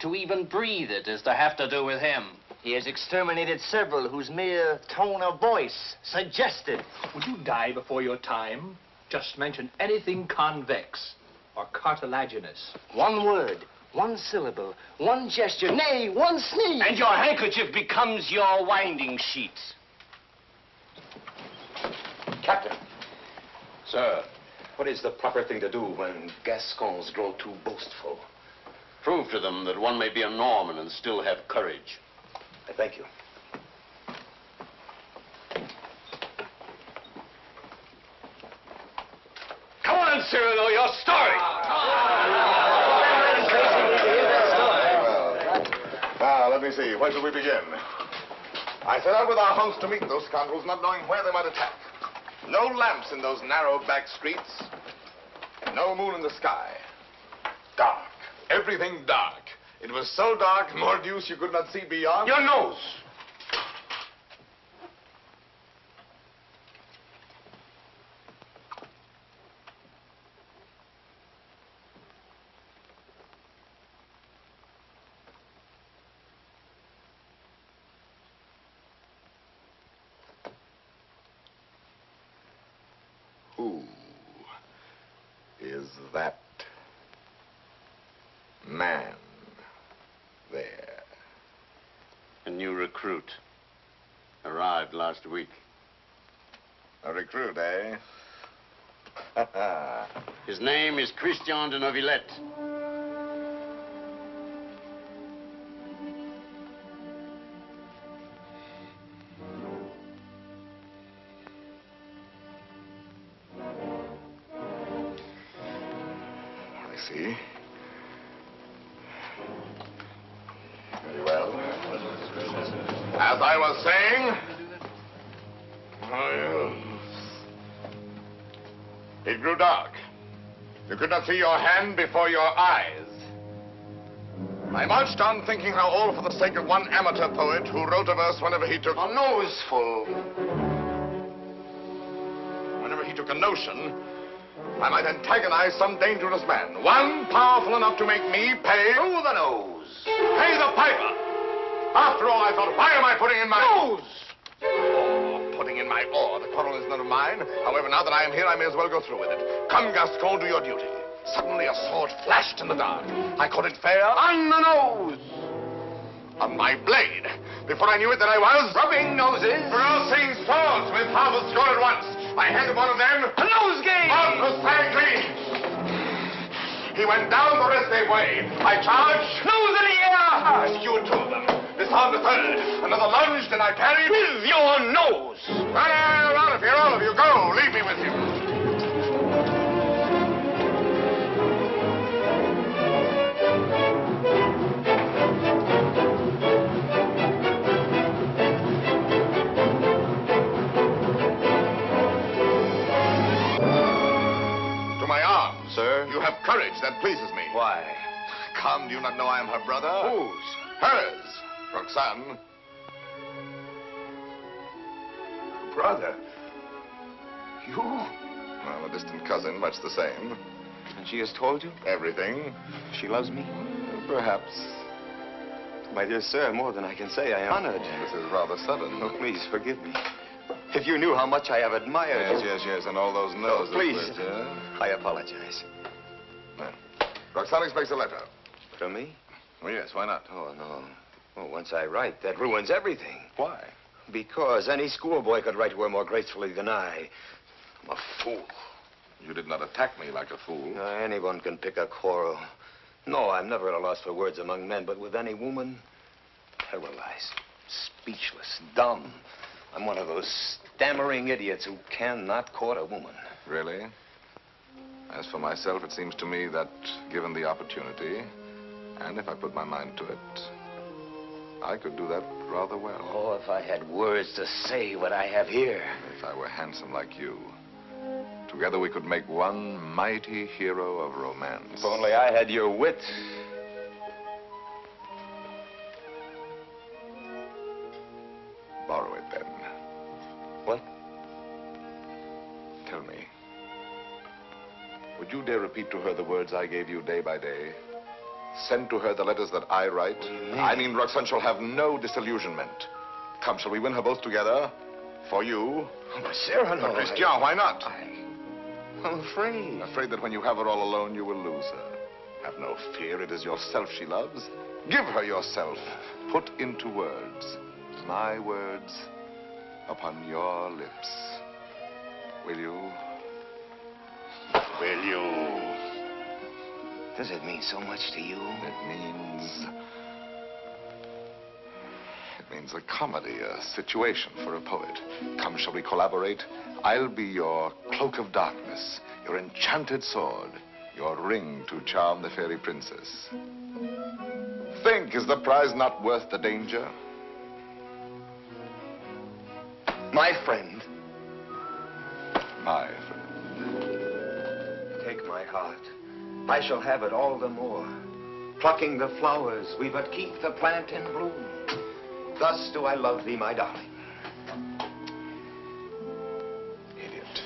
To even breathe it is to have to do with him. He has exterminated several whose mere tone of voice suggested. Would you die before your time? Just mention anything convex or cartilaginous. One word, one syllable, one gesture, nay, one sneeze. And your handkerchief becomes your winding sheet. Captain. Sir, what is the proper thing to do when Gascons grow too boastful? Prove to them that one may be a Norman and still have courage. I thank you. Come on, Cyrano, your story. Now, let me see. Where shall we begin? I set out with our host to meet those scoundrels, not knowing where they might attack. No lamps in those narrow back streets. No moon in the sky. Dark. Everything dark. It was so dark, mordius, you could not see beyond. Your nose. Who is that man there? A new recruit. Arrived last week. A recruit, eh? His name is Christian de Neuvillette. I see. Very well. As I was saying, it grew dark. You could not see your hand before your eyes. I marched on thinking how all for the sake of one amateur poet who wrote a verse whenever he took a noseful. Whenever he took a notion, I might antagonize some dangerous man. One powerful enough to make me pay through the nose. Pay the piper. After all, I thought, why am I putting in my nose? Oh, putting in my oar. The quarrel is none of mine. However, now that I am here, I may as well go through with it. Come, Gascon, do your duty. Suddenly a sword flashed in the dark. I caught it fair on the nose. On my blade. Before I knew it, that I was rubbing noses. Crossing swords with half a score at once. I handed one of them a nosegay. He went down the rest they way. I charged. Nose in the air. Skewed two of them. Disarmed the third. Another lunge, then I parried. With your nose. Well, out of here, all of you. Go. Leave me with him. To my arms. Sir? You have courage. That pleases me. Why? Come, do you not know I am her brother? Whose? Hers. Roxane. Brother. You? Well, a distant cousin, much the same. And she has told you? Everything. She loves me? Perhaps. My dear sir, more than I can say. I am honored. This is rather sudden. Oh, please, forgive me. If you knew how much I have admired... Yes, and all those noses. Oh, please. But, I apologize. Roxane expects a letter. From me? Well, yes, why not? Oh, no. Oh, once I write, that ruins everything. Why? Because any schoolboy could write to her more gracefully than I. I'm a fool. You did not attack me like a fool. Anyone can pick a quarrel. No, I'm never at a loss for words among men, but with any woman, paralyzed, speechless, dumb. I'm one of those stammering idiots who cannot court a woman. Really? As for myself, it seems to me that, given the opportunity, and if I put my mind to it, I could do that rather well. Oh, if I had words to say what I have here. If I were handsome like you, together we could make one mighty hero of romance. If only I had your wit. Borrow it, then. What? Tell me. Would you dare repeat to her the words I gave you day by day? Send to her the letters that I write? What do you mean? I mean, Roxane shall have no disillusionment. Come, shall we win her both together? For you? Oh, but Cyrano... But Christian, why not? I'm afraid. Afraid that when you have her all alone, you will lose her. Have no fear, it is yourself she loves. Give her yourself. Put into words, my words, upon your lips. Will you? Will you? Does it mean so much to you? It means a comedy, a situation for a poet. Come, shall we collaborate? I'll be your cloak of darkness, your enchanted sword, your ring to charm the fairy princess. Think, is the prize not worth the danger? My friend. My friend. Take my heart. I shall have it all the more. Plucking the flowers, we but keep the plant in bloom. Thus do I love thee, my darling. Idiot.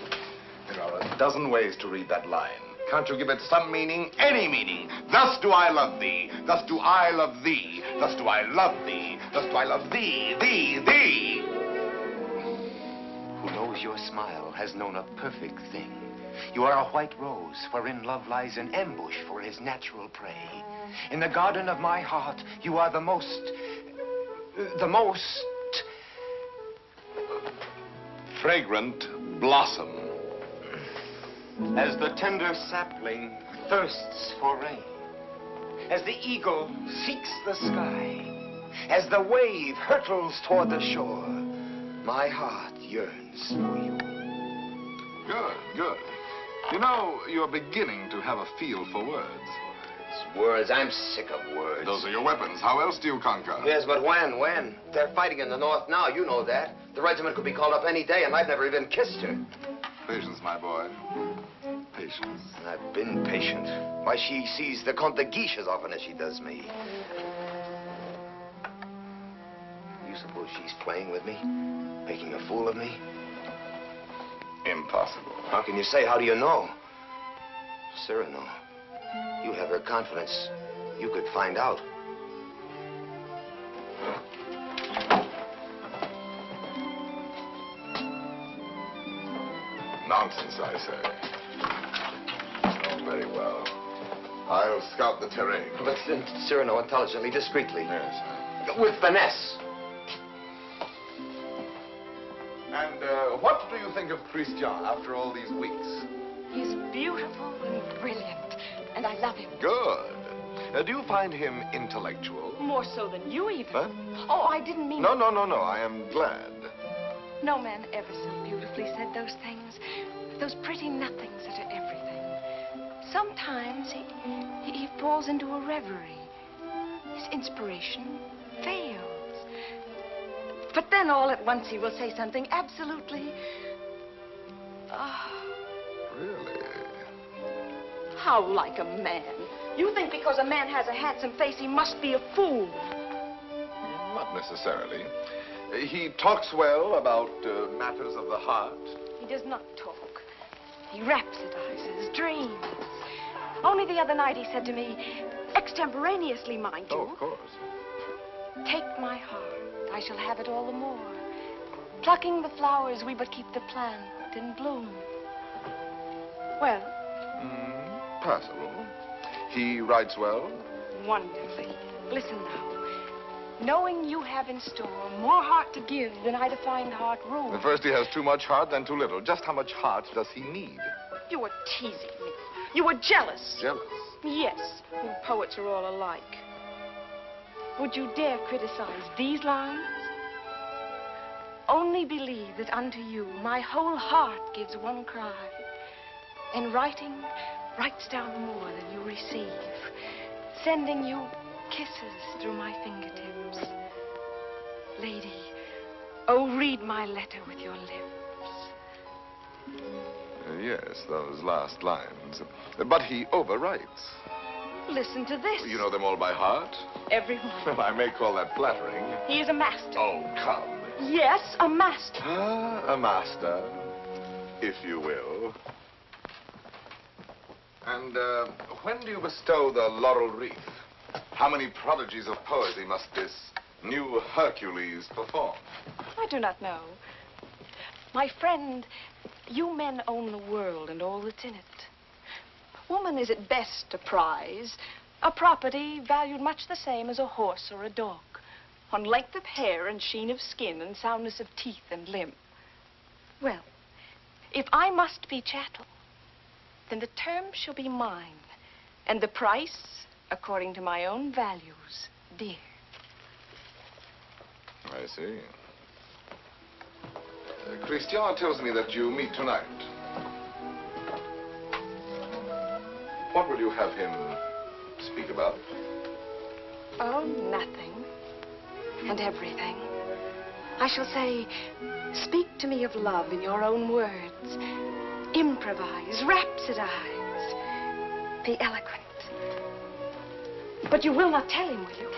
There are a dozen ways to read that line. Can't you give it some meaning? Any meaning. Thus do I love thee. Thus do I love thee. Thus do I love thee. Thus do I love thee, thee. Who knows your smile has known a perfect thing. You are a white rose, wherein love lies in ambush for his natural prey. In the garden of my heart, you are the most fragrant blossom. As the tender sapling thirsts for rain, as the eagle seeks the sky, as the wave hurtles toward the shore, my heart yearns for you. Good. You know, you're beginning to have a feel for words. Words. I'm sick of words. Those are your weapons. How else do you conquer? Yes, but when? They're fighting in the north now, you know that. The regiment could be called up any day, and I've never even kissed her. Patience, my boy. Patience. I've been patient. Why, she sees the Comte de Guiche as often as she does me. You suppose she's playing with me? Making a fool of me? Impossible. How can you say? How do you know? Cyrano, you have her confidence. You could find out. Nonsense, I say. Oh, very well. I'll scout the terrain. But Cyrano, intelligently, discreetly. Yes. With finesse. And what do you think of Christian after all these weeks? He's beautiful and brilliant, and I love him. Good. Do you find him intellectual? More so than you, even. Huh? Oh, I didn't mean... No. I am glad. No man ever so beautifully said those things. Those pretty nothings that are everything. Sometimes he falls into a reverie. His inspiration fails. But then all at once he will say something absolutely... Really? How like a man. You think because a man has a handsome face, he must be a fool. Not necessarily. He talks well about matters of the heart. He does not talk. He rhapsodizes, dreams. Only the other night he said to me, extemporaneously, mind you. Oh, of course. Take my heart, I shall have it all the more. Plucking the flowers, we but keep the plant in bloom. Well? Passable. He writes well? Wonderfully. Listen now. Knowing you have in store more heart to give than I to find heart room. First he has too much heart, then too little. Just how much heart does he need? You were teasing me. You were jealous. Jealous? Yes. You poets are all alike. Would you dare criticize these lines? Only believe that unto you my whole heart gives one cry, and writing writes down more than you receive, sending you kisses through my fingertips. Lady, oh, read my letter with your lips. Yes, those last lines. But he overwrites. Listen to this. You know them all by heart? Everyone. Well, I may call that flattering. He is a master. Oh, come. Yes, a master. A master, if you will. And when do you bestow the laurel wreath? How many prodigies of poesy must this new Hercules perform? I do not know. My friend, you men own the world and all that's in it. Woman is at best a prize, a property valued much the same as a horse or a dog, on length of hair and sheen of skin and soundness of teeth and limb. Well, if I must be chattel, then the term shall be mine, and the price according to my own values, dear. I see. Christian tells me that you meet tonight. What will you have him speak about? Oh, nothing. And everything. I shall say, speak to me of love in your own words. Improvise, rhapsodize. Be eloquent. But you will not tell him, will you?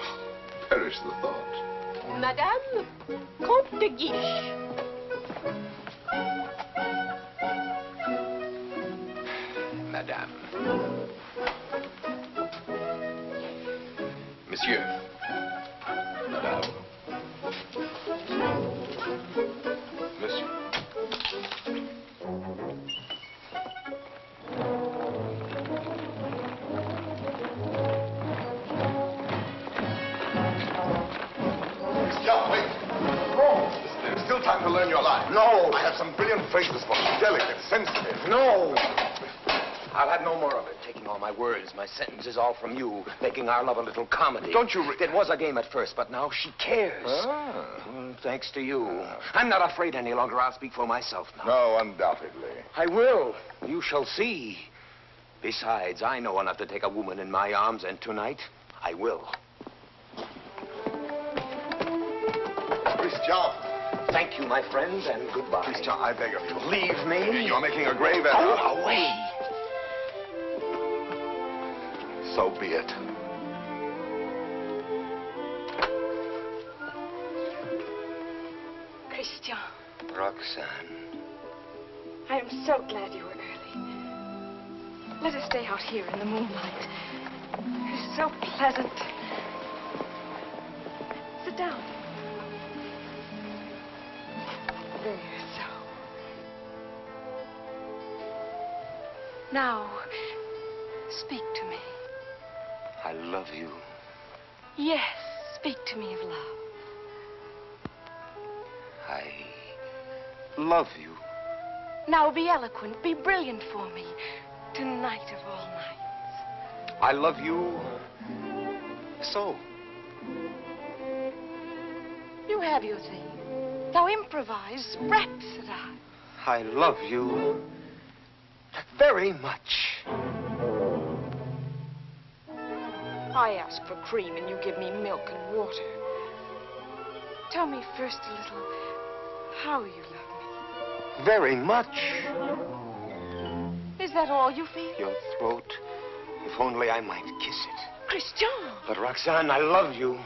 Perish the thought. Madame, Comte de Guiche. Madame. Monsieur. Madame. Monsieur. Christian, wait. No. There's still time to learn your line. No. I have some brilliant phrases for you. Delicate, sensitive. No. I'll have no more of it. Taking all my words, my sentences, all from you. Making our love a little comedy. Don't you... It was a game at first, but now she cares. Thanks to you. I'm not afraid any longer. I'll speak for myself now. No, undoubtedly. I will. You shall see. Besides, I know enough to take a woman in my arms, and tonight, I will. Christian. Thank you, my friends, and goodbye. Christian, I beg of you. Leave me. You're making a grave error. Go away. So be it. Christian. Roxane. I am so glad you were early. Let us stay out here in the moonlight. It's so pleasant. Sit down. There, so. Now, speak to me. I love you. Yes, speak to me of love. I love you. Now be eloquent, be brilliant for me. Tonight of all nights. I love you so. You have your thing. Now improvise, rhapsodize. I love you very much. I ask for cream and you give me milk and water. Tell me first a little how you love Very much. me. Is that all you feel? Your throat. If only I might kiss it. Christian! But Roxane, I love you.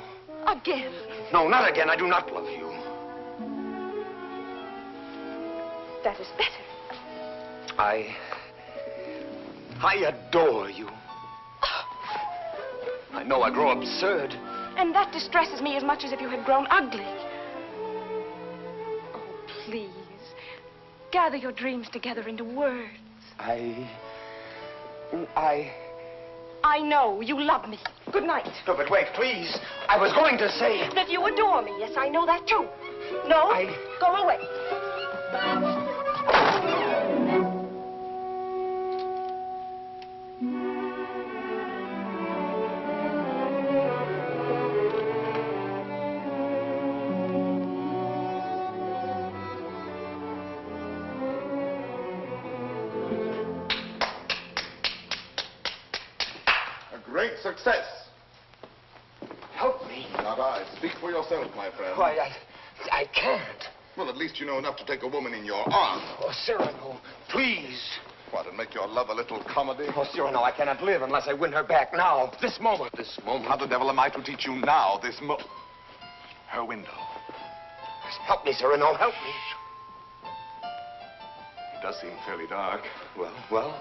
Again. No, not again. I do not love you. That is better. I adore you. I know I grow absurd, And that distresses me as much as if you had grown ugly. Oh, please. Gather your dreams together into words. I know you love me. Good night. No, but wait, please. I was going to say... That you adore me. Yes, I know that too. No, go away. Great success. Help me. Not I. Speak for yourself, my friend. Why, I can't. Well, at least you know enough to take a woman in your arms. Oh, Cyrano, please. What, and make your love a little comedy? Oh, Cyrano, I cannot live unless I win her back now. This moment. This moment? How the devil am I to teach you now, this moment? Her window. Help me, Cyrano, help me. It does seem fairly dark. Well?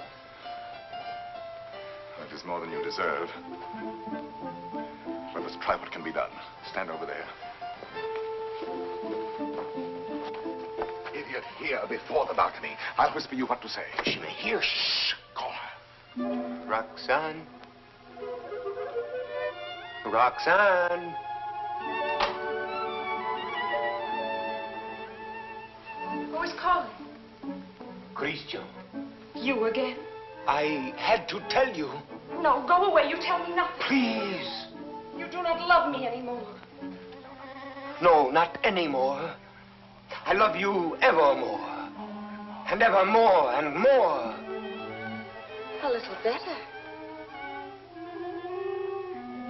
That is more than you deserve. Well, let's try what can be done. Stand over there. Idiot, here before the balcony. I'll whisper you what to say. She may hear. Shh. Call her. Roxane. Roxane. Who is calling? Christian. You again? I had to tell you. No, go away. You tell me nothing. Please. You do not love me anymore. No, not anymore. I love you evermore. And evermore and more. A little better.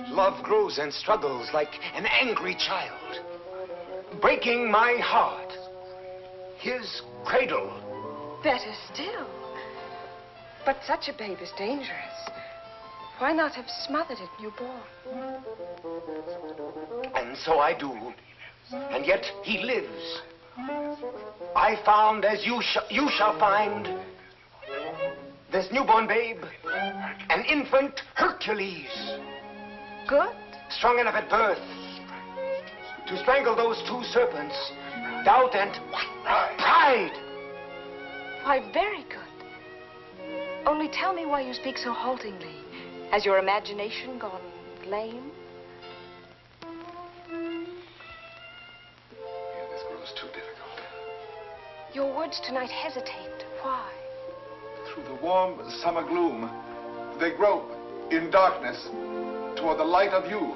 Love grows and struggles like an angry child, breaking my heart. His cradle. Better still. But such a babe is dangerous. Why not have smothered it newborn? And so I do. And yet he lives. I found, as you shall find, this newborn babe, an infant Hercules. Good. Strong enough at birth to strangle those two serpents, doubt and pride. Why, very good. Only tell me why you speak so haltingly. Has your imagination gone lame? This grows too difficult. Your words tonight hesitate. Why? Through the warm summer gloom, they grope in darkness toward the light of you.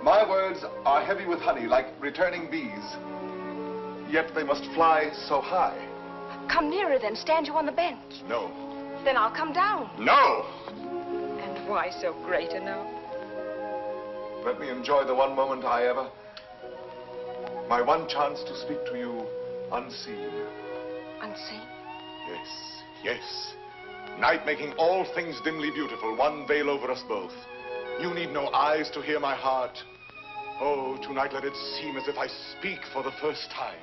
My words are heavy with honey, like returning bees. Yet they must fly so high. Come nearer, then. Stand you on the bench. No. Then I'll come down. No! And why so great a no? Let me enjoy the one moment I ever... My one chance to speak to you unseen. Unseen? Yes, yes. Night making all things dimly beautiful, one veil over us both. You need no eyes to hear my heart. Oh, tonight let it seem as if I speak for the first time.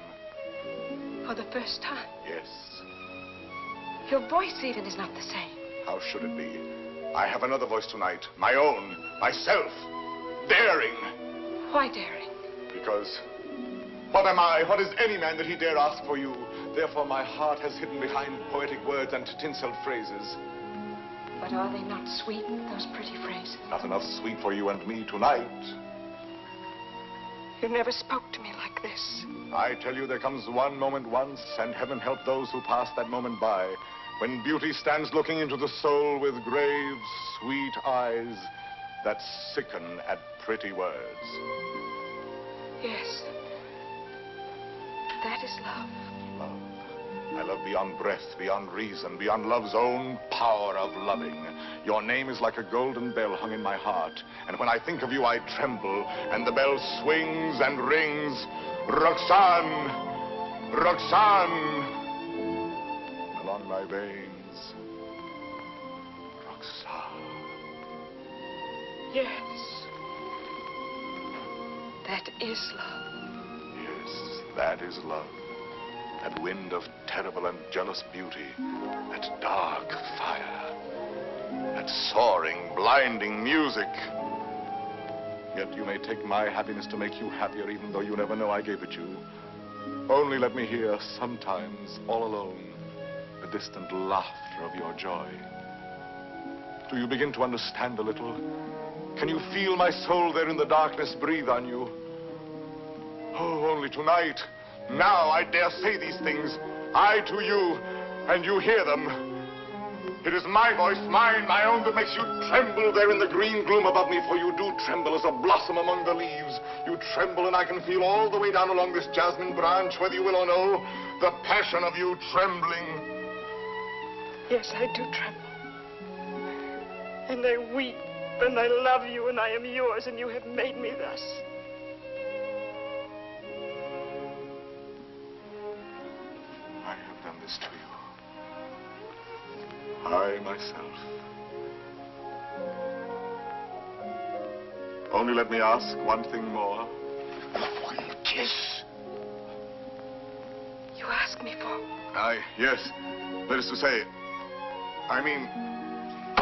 For the first time? Yes. Your voice even is not the same. How should it be? I have another voice tonight. My own. Myself. Daring. Why daring? Because what am I? What is any man that he dare ask for you? Therefore my heart has hidden behind poetic words and tinseled phrases. But are they not sweet, those pretty phrases? Not enough sweet for you and me tonight. You never spoke to me like this. I tell you, there comes one moment once, and heaven help those who pass that moment by, when beauty stands looking into the soul with grave, sweet eyes that sicken at pretty words. Yes. That is love. Love. I love beyond breath, beyond reason, beyond love's own power of loving. Your name is like a golden bell hung in my heart. And when I think of you, I tremble, and the bell swings and rings. Roxane! Roxane! Along my veins. Roxane. Yes. That is love. Yes, that is love. That wind of terrible and jealous beauty. That dark fire. That soaring, blinding music. Yet you may take my happiness to make you happier, even though you never know I gave it you. Only let me hear, sometimes, all alone, the distant laughter of your joy. Do you begin to understand a little? Can you feel my soul there in the darkness breathe on you? Oh, only tonight, now I dare say these things. I to you, and you hear them. It is my voice, mine, my own, that makes you tremble there in the green gloom above me, for you do tremble as a blossom among the leaves. You tremble, and I can feel all the way down along this jasmine branch, whether you will or no, the passion of you trembling. Yes, I do tremble. And I weep, and I love you, and I am yours, and you have made me thus. I have done this to you. I, myself. Only let me ask one thing more. One kiss. You ask me for? Yes. That is to say, I mean...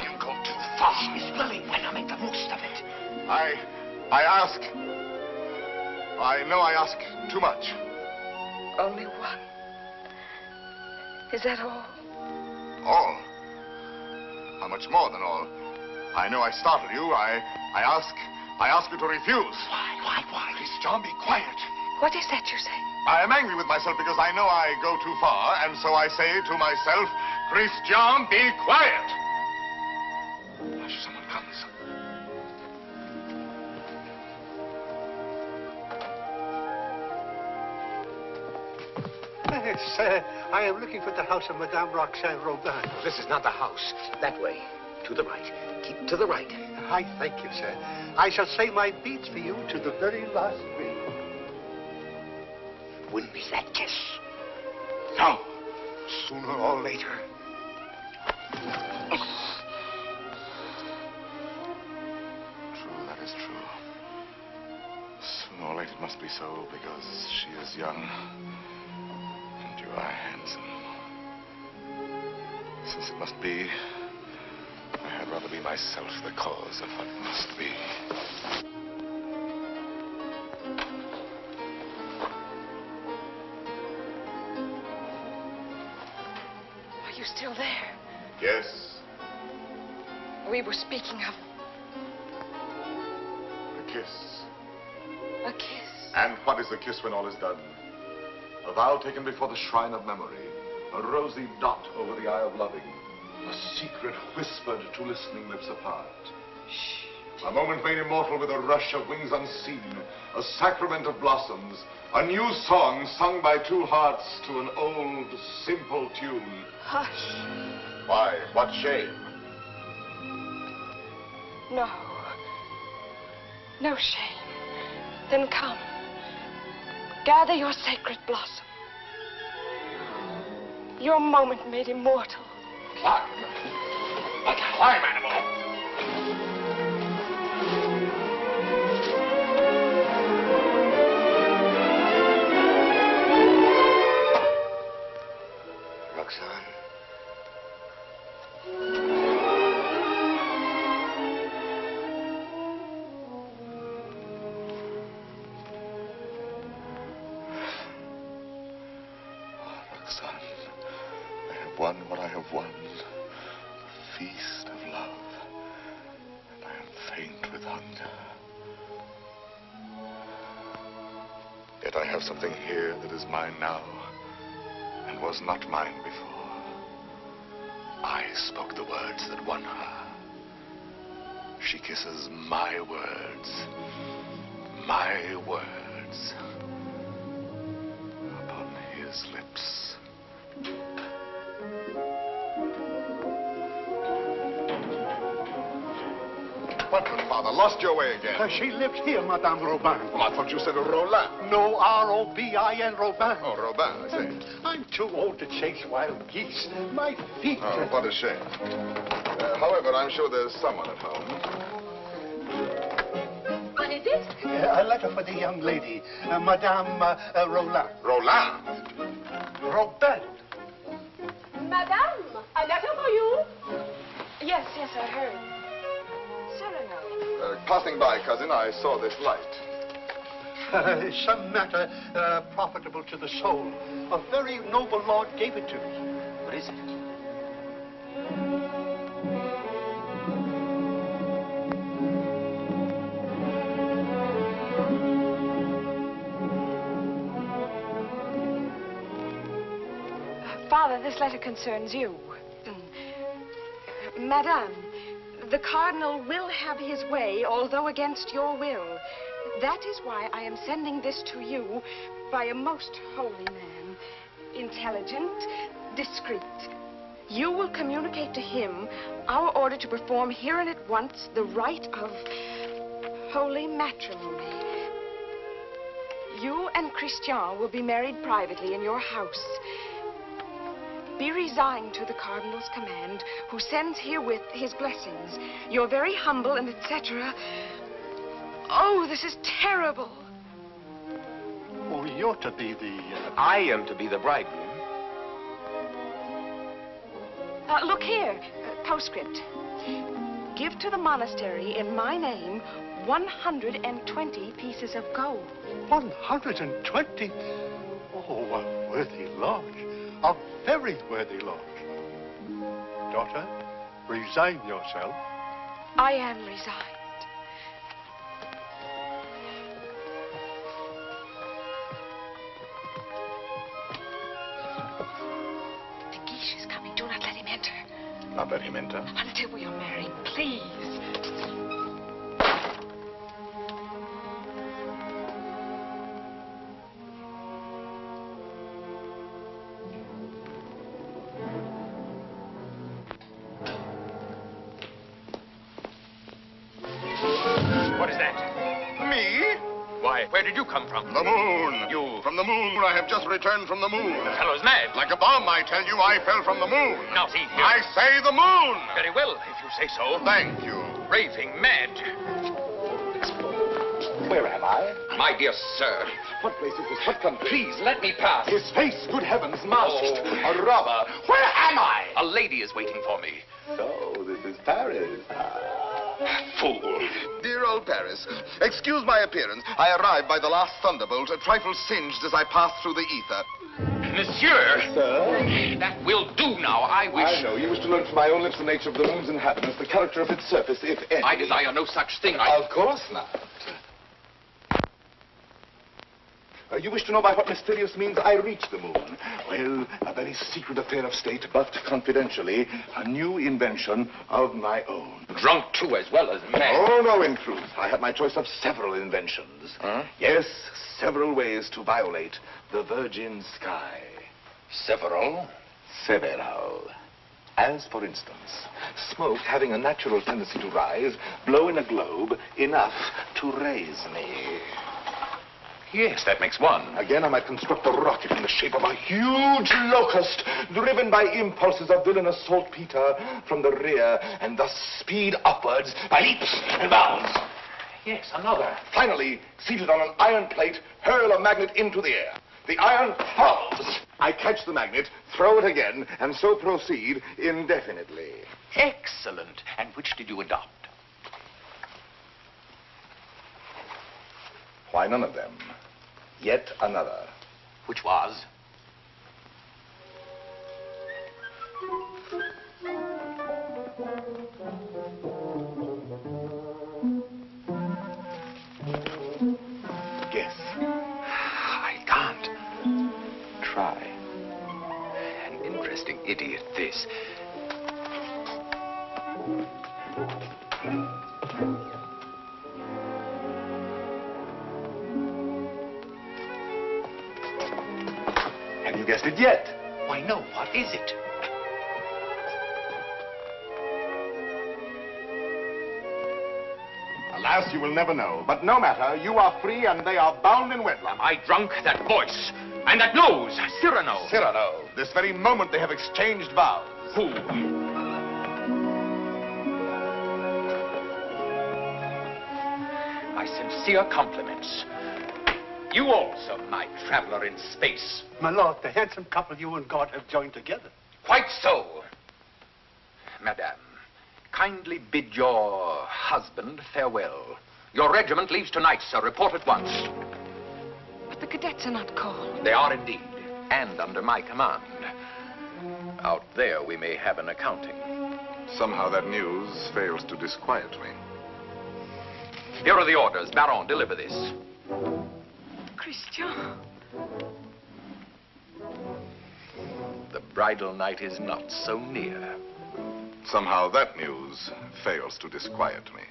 You go too far. Miss Lily, why not make the most of it? I ask... I know I ask too much. Only one. Is that all? All? How much more than all? I know I startled you. I ask you to refuse. Why? Christian, be quiet. What is that you say? I am angry with myself because I know I go too far, and so I say to myself, Christian, be quiet. Hush, someone comes. Yes, I am looking for the house of Madame Roxane Robin. This is not the house. That way. To the right. Keep to the right. I thank you, sir. I shall say my beads for you to the very last ring. Win me that kiss. No. Sooner or later. True, that is true. Sooner or later it must be so, because she is young. And you are handsome. Since it must be, I had rather be myself the cause of what must be. Are you still there? Yes. We were speaking of A kiss. a kiss. And what is a kiss when all is done? A vow taken before the shrine of memory. A rosy dot over the eye of loving. A secret whispered to listening lips apart. A moment made immortal with a rush of wings unseen. A sacrament of blossoms. A new song sung by two hearts to an old, simple tune. Hush. Why? What shame? No. No shame. Then come. Gather your sacred blossom. Your moment made immortal. Climb. Like a climb animal. Roxane. Roxane, I have won what I have won. The feast of love. And I am faint with hunger. Yet I have something here that is mine now, and was not mine before. I spoke the words that won her. She kisses my words. My words. Upon his lips. What, good father? Lost your way again? She lives here, Madame Robin. Well, I thought you said Roland. No, R-O-B-I-N, Robin. Oh, Robin, I say. I'm too old to chase wild geese. My feet... Oh, what a shame. However, I'm sure there's someone at home. What is it? A letter for the young lady, Madame Roland. Roland? Robin. Madame, a letter for you. Yes, I heard. Cyrano. Passing by, cousin, I saw this light. Some matter profitable to the soul. A very noble lord gave it to me. What is it? Father, this letter concerns you. Madame, the Cardinal will have his way, although against your will. That is why I am sending this to you by a most holy man. Intelligent, discreet. You will communicate to him our order to perform here and at once the rite of holy matrimony. You and Christian will be married privately in your house. Be resigned to the Cardinal's command, who sends herewith his blessings. You're very humble and etc. Oh, this is terrible. Oh, you're to be the... I am to be the bridegroom. Look here, postscript. Give to the monastery in my name 120 pieces of gold. 120? Oh, a worthy lodge. A very worthy lodge. Daughter, resign yourself. I am resigned. The Guiche is coming. Do not let him enter. Not let him enter. Until we are married, please. What is that? Me? Why, where did you come from? The moon. You... From the moon. I have just returned from the moon. The fellow's mad. Like a bomb, I tell you, I fell from the moon. Now, see here. I say the moon. Very well, if you say so. Thank you. Raving mad. Where am I? My dear sir. What place is this? What country? Please, let me pass. His face, good heavens, masked. Oh. A robber. Where am I? A lady is waiting for me. So, this is Paris. Fool. Dear old Paris, excuse my appearance. I arrived by the last thunderbolt, a trifle singed as I passed through the ether. Monsieur. Sir? That will do now. I wish... I know. You wish to learn from my own lips the nature of the moon's inhabitants, the character of its surface, if any. I desire no such thing. Of course not. You wish to know by what mysterious means I reached the moon? Well, a very secret affair of state, but confidentially, a new invention of my own. Drunk, too, as well as mad. Oh, no, in truth. I had my choice of several inventions. Huh? Yes, several ways to violate the virgin sky. Several? Several. As, for instance, smoke having a natural tendency to rise, blow in a globe enough to raise me. Yes, that makes one. Again, I might construct a rocket in the shape of a huge locust, driven by impulses of villainous saltpeter from the rear, and thus speed upwards by leaps and bounds. Yes, another. Finally, seated on an iron plate, hurl a magnet into the air. The iron falls. I catch the magnet, throw it again, and so proceed indefinitely. Excellent. And which did you adopt? Why, none of them. Yet another. Which was? Guess. I can't. Try. An interesting idiot, this. Have you guessed it yet? Why, no. What is it? Alas, you will never know. But no matter. You are free and they are bound in wedlock. Am I drunk? That voice. And that nose. Cyrano. Cyrano. This very moment they have exchanged vows. Who? My sincere compliments. You also, my traveler in space. My lord, the handsome couple you and God have joined together. Quite so. Madame, kindly bid your husband farewell. Your regiment leaves tonight, sir. Report at once. But the cadets are not called. They are indeed, and under my command. Out there we may have an accounting. Somehow that news fails to disquiet me. Here are the orders. Baron, deliver this. Christian. The bridal night is not so near. Somehow that news fails to disquiet me.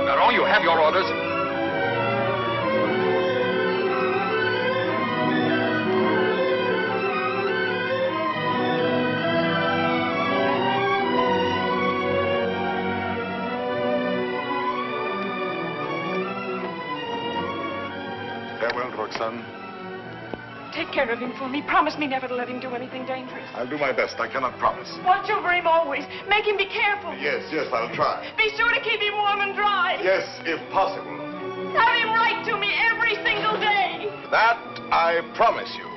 Baron, you have your orders. Farewell, Roxane. Take care of him for me. Promise me never to let him do anything dangerous. I'll do my best. I cannot promise. Watch over him always. Make him be careful. Yes, I'll try. Be sure to keep him warm and dry. Yes, if possible. Have him write to me every single day. That I promise you.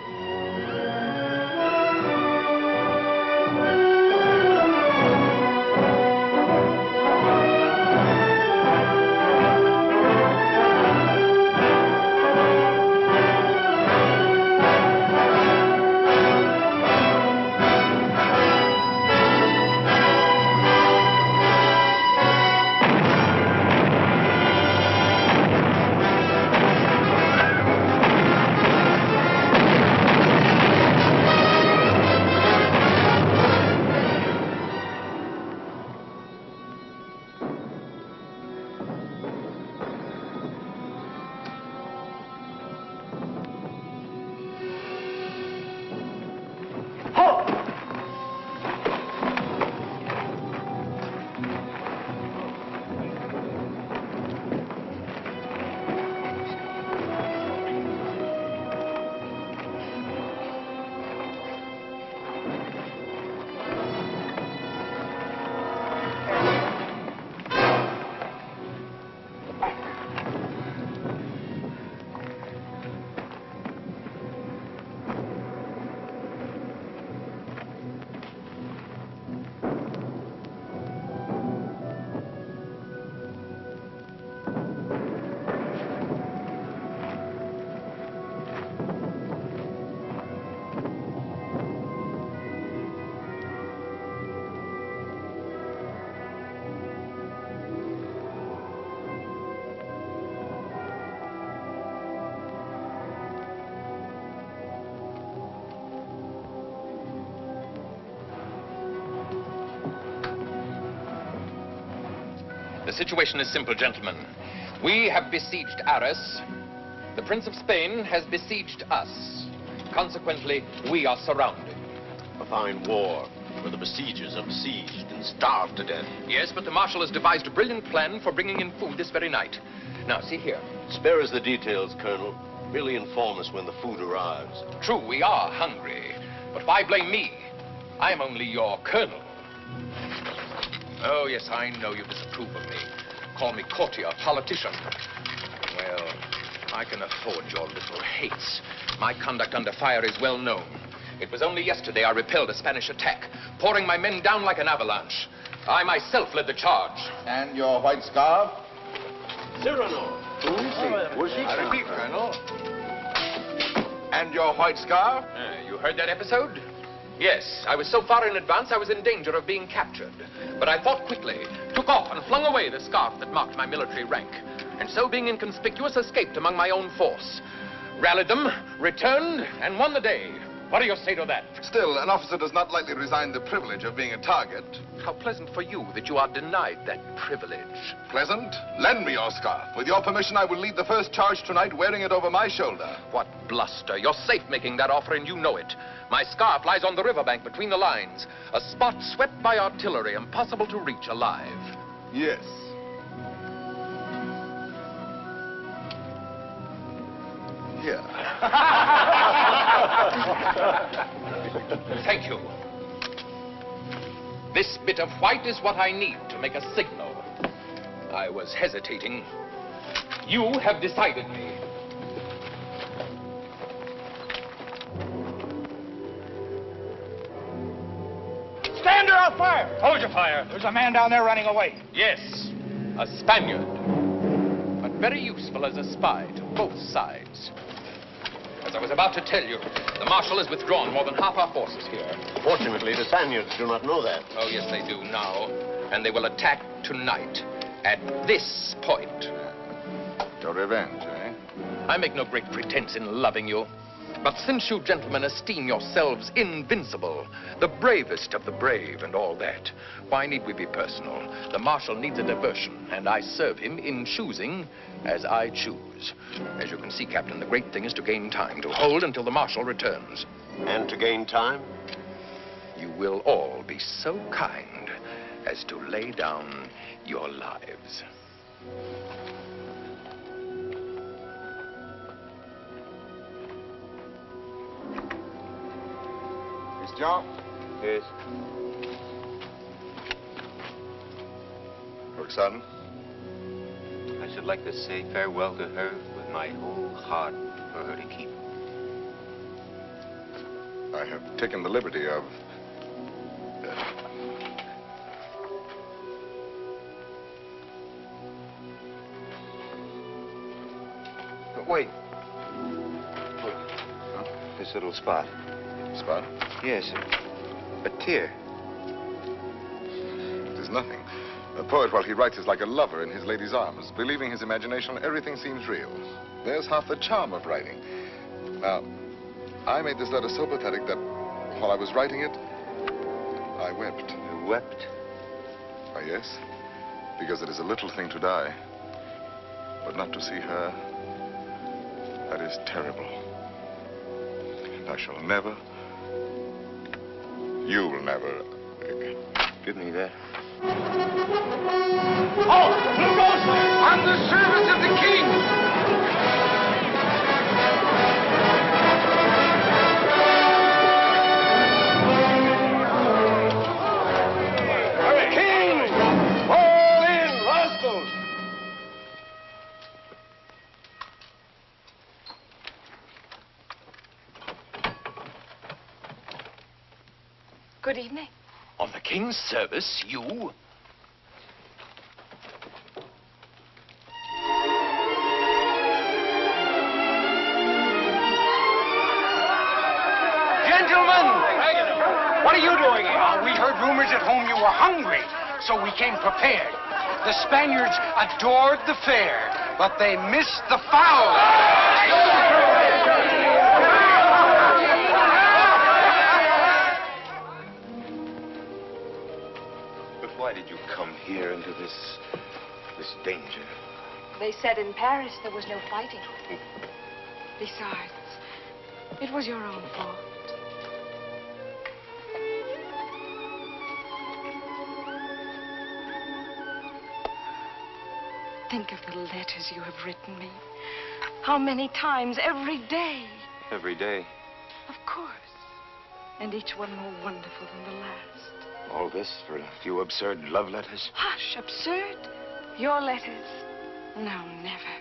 The situation is simple, gentlemen. We have besieged Arras. The Prince of Spain has besieged us. Consequently, we are surrounded. A fine war, where the besiegers are besieged and starved to death. Yes, but the Marshal has devised a brilliant plan for bringing in food this very night. Now, see here. Spare us the details, Colonel. Merely inform us when the food arrives. True, we are hungry. But why blame me? I am only your colonel. Oh, yes, I know you disapprove of me. Call me courtier, politician. Well, I can afford your little hates. My conduct under fire is well known. It was only yesterday I repelled a Spanish attack, pouring my men down like an avalanche. I myself led the charge. And your white scarf? Cyrano. I repeat, Colonel. And your white scarf? You heard that episode? Yes, I was so far in advance I was in danger of being captured. But I thought quickly, took off and flung away the scarf that marked my military rank. And so, being inconspicuous, escaped among my own force. Rallied them, returned, and won the day. What do you say to that? Still, an officer does not lightly resign the privilege of being a target. How pleasant for you that you are denied that privilege. Pleasant? Lend me your scarf. With your permission, I will lead the first charge tonight wearing it over my shoulder. What bluster. You're safe making that offer, and you know it. My scarf lies on the riverbank between the lines, a spot swept by artillery, impossible to reach alive. Yes. Here. Thank you. This bit of white is what I need to make a signal. I was hesitating. You have decided me. out fire! Hold your fire. There's a man down there running away. Yes, a Spaniard. But very useful as a spy to both sides. As I was about to tell you, the Marshal has withdrawn more than half our forces here. Fortunately, the Spaniards do not know that. Oh, yes, they do now. And they will attack tonight at this point. Your revenge, eh? I make no great pretense in loving you. But since you gentlemen esteem yourselves invincible, the bravest of the brave and all that, why need we be personal? The Marshal needs a diversion, and I serve him in choosing as I choose. As you can see, Captain, the great thing is to gain time, to hold until the Marshal returns. And to gain time? You will all be so kind as to lay down your lives. John? Yes. Roxane? I should like to say farewell to her with my whole heart for her to keep. I have taken the liberty of... But wait. This little spot. Spot? Yes, a tear. It is nothing. A poet, while he writes, is like a lover in his lady's arms. Believing his imagination, everything seems real. There's half the charm of writing. Now, I made this letter so pathetic that while I was writing it, I wept. You wept? Why, yes. Because it is a little thing to die. But not to see her, that is terrible. And I shall never... You will never... Give me that. Oh, Blue Rostand! On the service of the king! King! Fall in, rascals! Good evening. On the King's service, you? Gentlemen! What are you doing here? We heard rumors at home you were hungry, so we came prepared. The Spaniards adored the fair, but they missed the fowl. Why did you come here into this danger? They said in Paris there was no fighting. Besides, it was your own fault. Think of the letters you have written me. How many times every day? Every day. Of course. And each one more wonderful than the last. All this for a few absurd love letters? Hush, absurd? Your letters? No, never.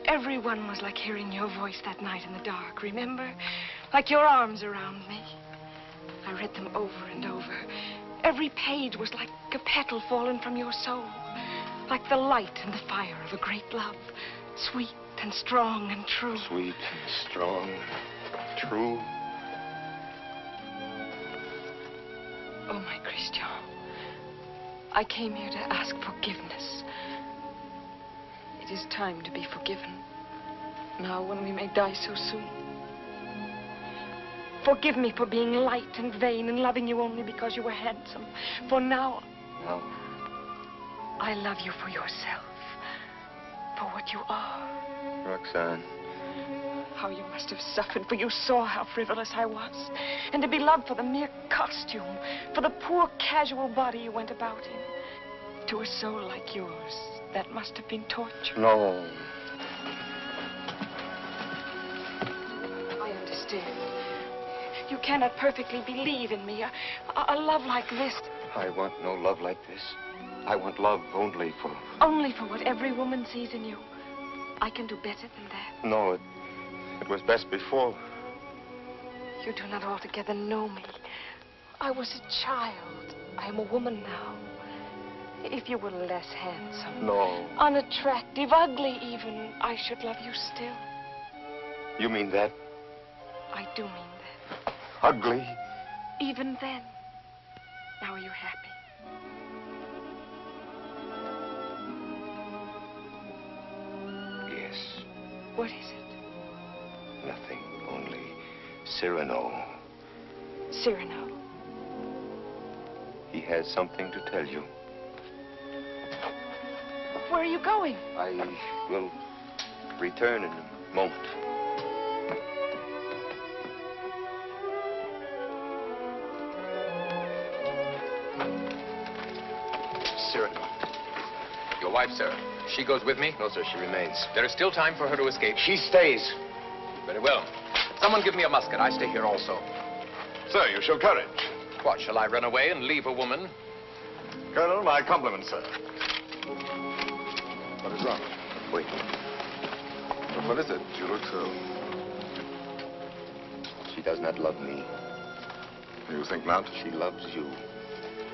Every one was like hearing your voice that night in the dark, remember? Like your arms around me. I read them over and over. Every page was like a petal fallen from your soul. Like the light and the fire of a great love. Sweet and strong and true. Sweet and strong, true. Oh, my Christian, I came here to ask forgiveness. It is time to be forgiven. Now, when we may die so soon. Forgive me for being light and vain and loving you only because you were handsome. For now, No. I love you for yourself. For what you are. Roxane. How you must have suffered, for you saw how frivolous I was. And to be loved for the mere costume, for the poor casual body you went about in. To a soul like yours, that must have been torture. No. I understand. You cannot perfectly believe in me. A love like this. I want no love like this. I want love only for... Only for what every woman sees in you. I can do better than that. No, it was best before. You do not altogether know me. I was a child. I am a woman now. If you were less handsome, No. unattractive, ugly even, I should love you still. You mean that? I do mean that. Ugly? Even then. Now are you happy? Yes. What is it? Nothing. Only Cyrano. Cyrano. He has something to tell you. Where are you going? I will return in a moment. Cyrano. Your wife, sir. She goes with me? No, sir, she remains. There is still time for her to escape. She stays. Very well. Someone give me a musket. I stay here also. Sir, you show courage. What, shall I run away and leave a woman? Colonel, my compliments, sir. What is wrong? Wait. But what is it? You look so... She does not love me. You think not? She loves you.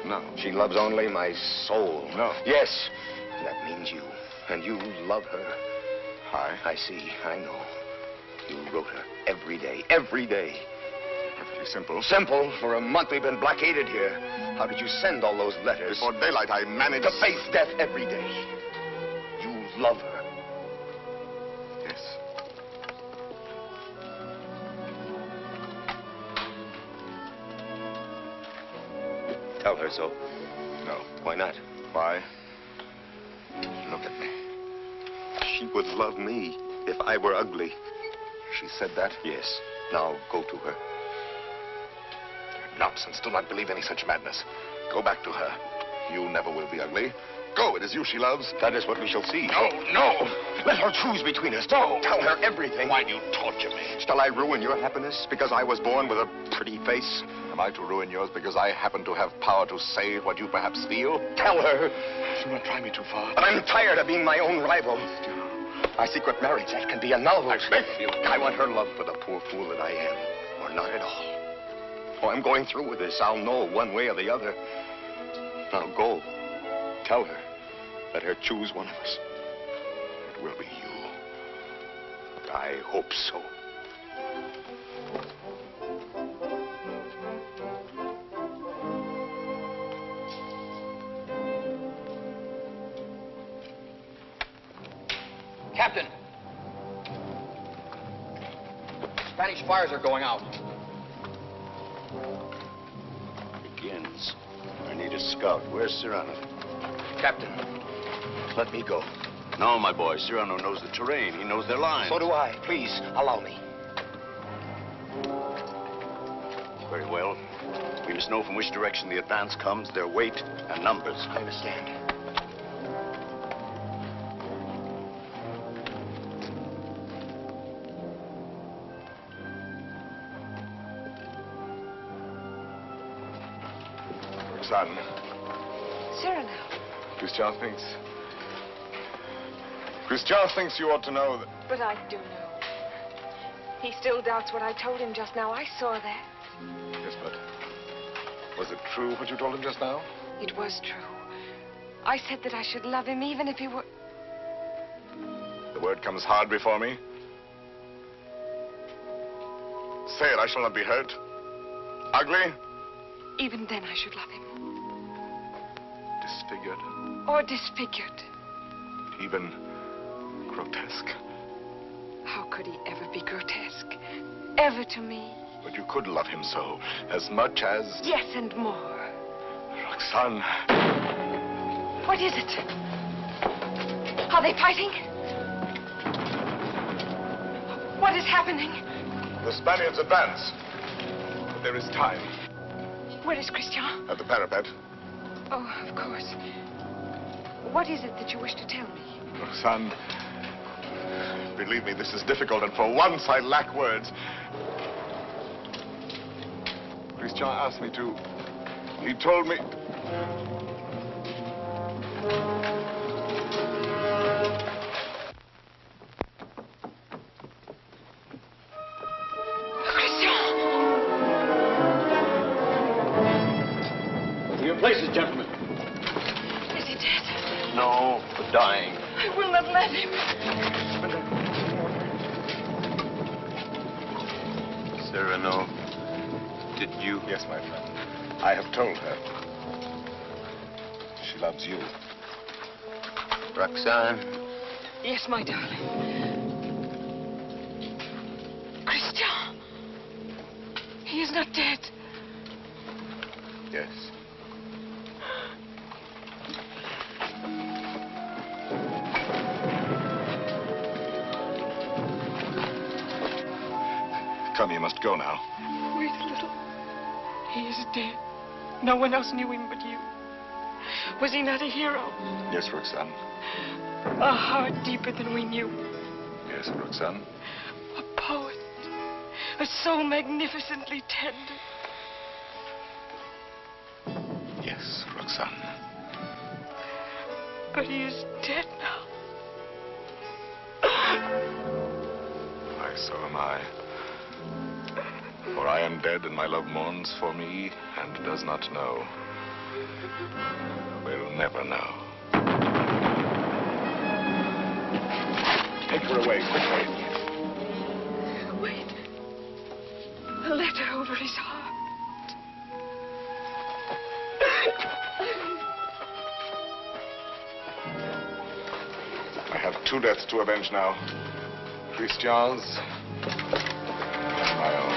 No. She loves only my soul. No. Yes. That means you. And you love her. I see. I know. You wrote her every day. Every day. Perfectly simple. Simple? For a month we've been blockaded here. How did you send all those letters? Before daylight, I managed... To face death every day. You love her. Yes. Tell her so. No. Why not? Why? Look at me. She would love me if I were ugly. She said that? Yes. Now go to her. Nonsense. Do not believe any such madness. Go back to her. You never will be ugly. Go. It is you she loves. That is what we shall see. No, no. Let her choose between us. No. Tell her everything. Why do you torture me? Shall I ruin your happiness because I was born with a pretty face? Am I to ruin yours because I happen to have power to say what you perhaps feel? Tell her. Do not try me too far. I'm tired of being my own rival. My secret marriage, that can be annulled. I beg of you. I want her love for the poor fool that I am, or not at all. Oh, I'm going through with this. I'll know one way or the other. Now go. Tell her. Let her choose one of us. It will be you. I hope so. Captain! Spanish fires are going out. Begins. I need a scout. Where's Cyrano? Captain. Let me go. No, my boy. Cyrano knows the terrain. He knows their lines. So do I. Please, allow me. Very well. We must know from which direction the advance comes, their weight and numbers. I understand. Roxane. Cyrano. Christian thinks you ought to know that... But I do know. He still doubts what I told him just now. I saw that. Yes, but... Was it true what you told him just now? It was true. I said that I should love him even if he were... The word comes hard before me. Say it, I shall not be hurt. Ugly? Even then I should love him. Disfigured? Or disfigured. Even grotesque? How could he ever be grotesque? Ever to me? But you could love him so, as much as... Yes, and more. Roxane. What is it? Are they fighting? What is happening? The Spaniards advance. But there is time. Where is Christian? At the parapet. Oh, of course. What is it that you wish to tell me? Roxane, believe me, this is difficult, and for once I lack words. Christian asked me to... He told me... Christian! Cyrano. Did you? Yes, my friend. I have told her. She loves you. Roxane? Yes, my darling. Christian! He is not dead. Yes. Come, you must go now. Wait a little. He is dead. No one else knew him but you. Was he not a hero? Yes, Roxane. A heart deeper than we knew. Yes, Roxane. A poet. A soul magnificently tender. Yes, Roxane. But he is dead now. Why, so am I. For I am dead, and my love mourns for me, and does not know. Will never know. Take her away, quickly. Wait. A letter over his heart. I have two deaths to avenge now. Christian's and my own.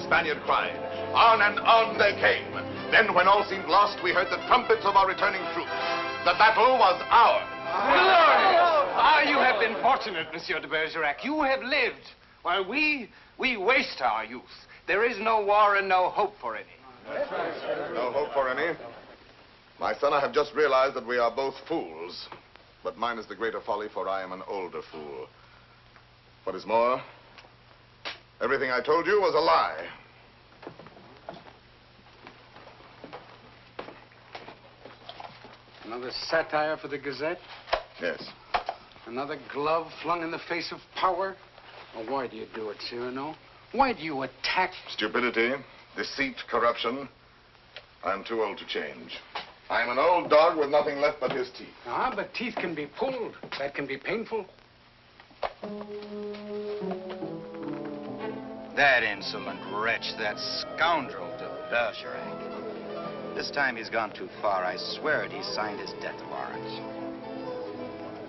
Spaniard cried. On and on they came. Then, when all seemed lost, we heard the trumpets of our returning troops. The battle was ours. You have been fortunate, Monsieur de Bergerac. You have lived, while we waste our youth. There is no war and no hope for any. No hope for any? My son, I have just realized that we are both fools. But mine is the greater folly, for I am an older fool. What is more, everything I told you was a lie. Another satire for the Gazette? Yes. Another glove flung in the face of power? Well, why do you do it, Cyrano? Why do you attack? Stupidity, deceit, corruption. I'm too old to change. I'm an old dog with nothing left but his teeth. Ah, but teeth can be pulled. That can be painful. That insolent wretch, that scoundrel de Bergerac. This time he's gone too far. I swear it, he signed his death warrant.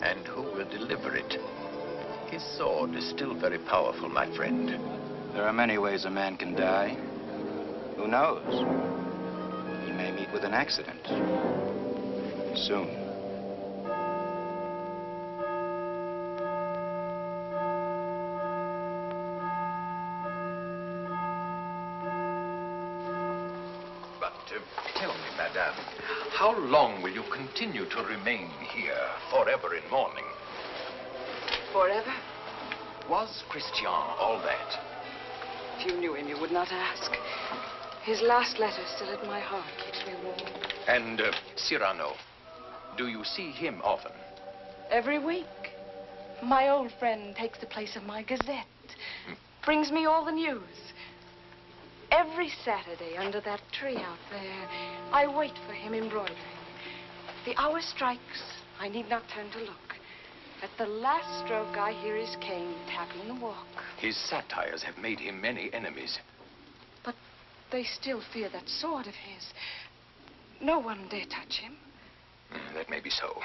And who will deliver it? His sword is still very powerful, my friend. There are many ways a man can die. Who knows? He may meet with an accident. Soon. But tell me, madame, how long will you continue to remain here, forever in mourning? Forever? Was Christian all that? If you knew him, you would not ask. His last letter still at my heart keeps me warm. And Cyrano, do you see him often? Every week. My old friend takes the place of my gazette. Brings me all the news. Every Saturday under that tree out there, I wait for him embroidering. The hour strikes. I need not turn to look. At the last stroke, I hear his cane tapping the walk. His satires have made him many enemies. But they still fear that sword of his. No one dare touch him. That may be so.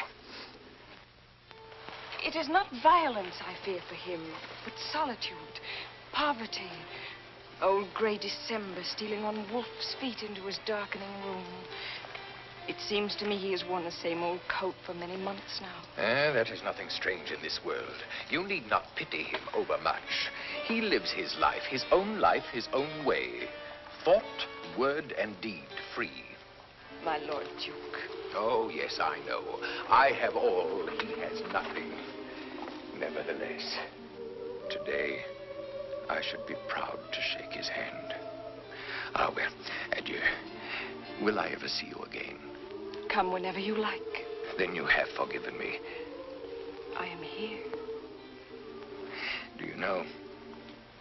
It is not violence I fear for him, but solitude, poverty. Old gray December stealing on wolf's feet into his darkening room. It seems to me he has worn the same old coat for many months now. That is nothing strange in this world. You need not pity him overmuch. He lives his life, his own way. Thought, word, and deed free. My Lord Duke. Oh, yes, I know. I have all, he has nothing. Nevertheless, today, I should be proud to shake his hand. Ah, well, adieu. Will I ever see you again? Come whenever you like. Then you have forgiven me. I am here. Do you know,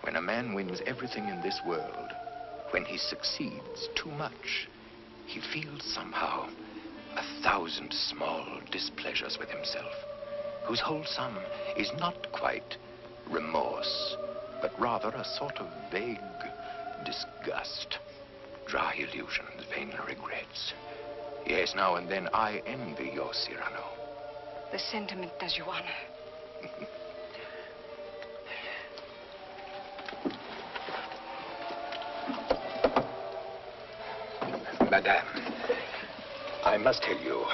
when a man wins everything in this world, when he succeeds too much, he feels somehow 1,000 small displeasures with himself, whose whole sum is not quite remorse, but rather a sort of vague disgust. Dry illusions, vain regrets. Yes, now and then I envy your Cyrano. The sentiment does you honor. Madame, I must tell you,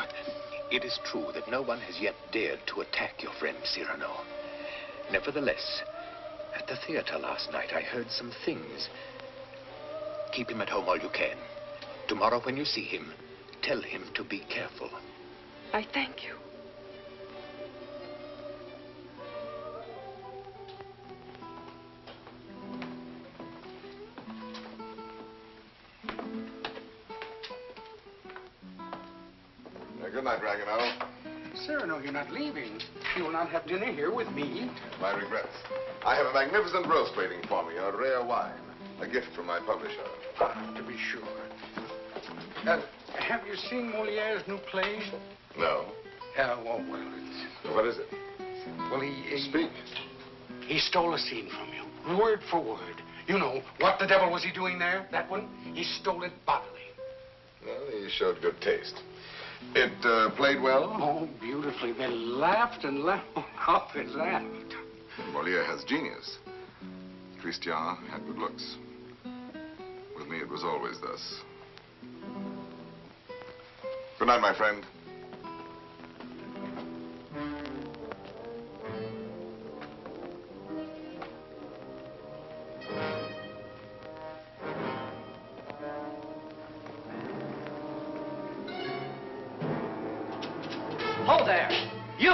it is true that no one has yet dared to attack your friend Cyrano. Nevertheless, at the theater last night, I heard some things. Keep him at home all you can. Tomorrow, when you see him, tell him to be careful. I thank you. Good night, Ragueneau. Cyrano, you're not leaving. You will not have dinner here with me. My regrets. I have a magnificent roast waiting for me, a rare wine. A gift from my publisher. To be sure. Have you seen Moliere's new play? No. Well, it's... What is it? Well, he... Speak. He stole a scene from you, word for word. You know, what the devil was he doing there? That one? He stole it bodily. Well, he showed good taste. It played well? Oh, beautifully. They laughed and laughed. Oh, how they laughed. Moliere has genius. Christian had good looks. With me, it was always thus. Good night, my friend. Hold there! You!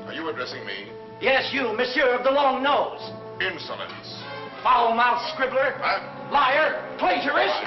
Are you addressing me? Yes, you, monsieur of the long nose. Insolence. Foul-mouthed scribbler. Liar. Plagiarist.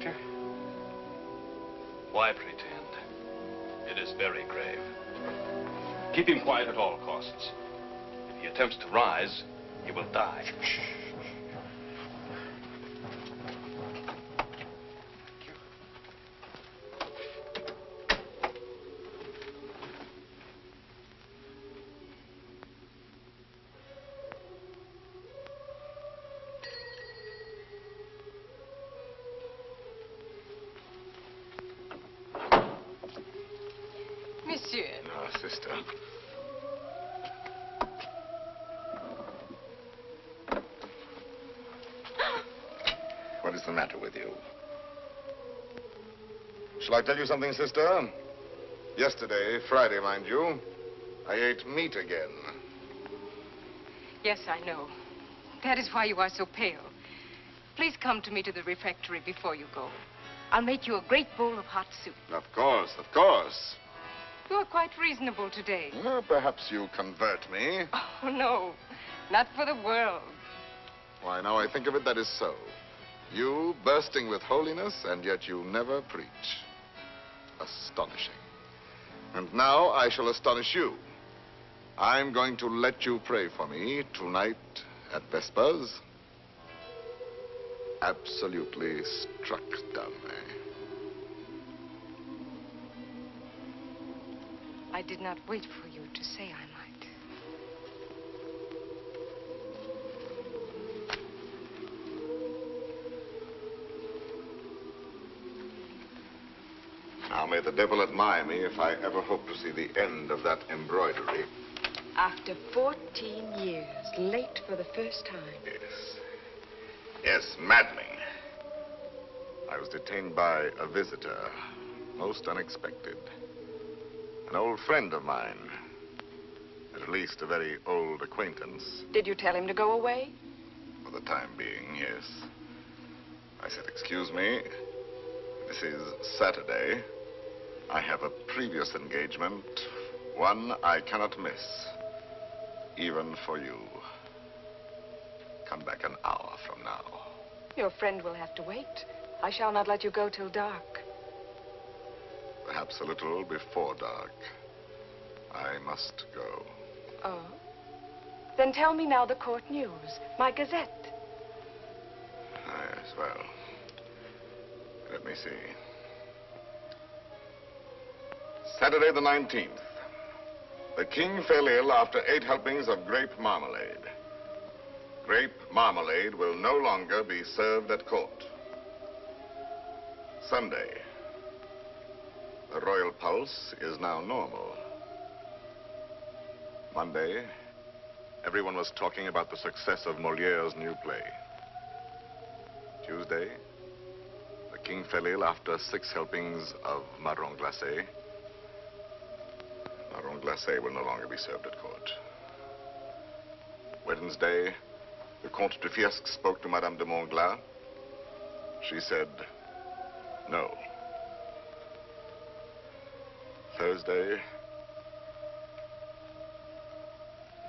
Doctor? Why pretend? It is very grave. Keep him quiet at all costs. If he attempts to rise, he will die. Monsieur. No, sister. What is the matter with you? Shall I tell you something, sister? Yesterday, Friday, mind you, I ate meat again. Yes, I know. That is why you are so pale. Please come to me to the refectory before you go. I'll make you a great bowl of hot soup. Of course, of course. You are quite reasonable today. Well, perhaps you convert me. Oh, no. Not for the world. Why, now I think of it, that is so. You bursting with holiness, and yet you never preach. Astonishing. And now I shall astonish you. I'm going to let you pray for me tonight at Vespers. Absolutely struck dumb, eh? I did not wait for you to say I might. Now, may the devil admire me if I ever hope to see the end of that embroidery. After 14 years, late for the first time. Yes. Yes, maddening. I was detained by a visitor, most unexpected. An old friend of mine. At least a very old acquaintance. Did you tell him to go away? For the time being, yes. I said, excuse me, this is Saturday. I have a previous engagement, one I cannot miss, even for you. Come back an hour from now. Your friend will have to wait. I shall not let you go till dark. Perhaps a little before dark. I must go. Oh? Then tell me now the court news. My Gazette. Yes, well, let me see. Saturday the 19th. The king fell ill after 8 helpings of grape marmalade. Grape marmalade will no longer be served at court. Sunday. The royal pulse is now normal. Monday, everyone was talking about the success of Moliere's new play. Tuesday, the king fell ill after 6 helpings of marron glacé. Marron glacé will no longer be served at court. Wednesday, the Comte de Fiesque spoke to Madame de Montglat. She said, no. Thursday,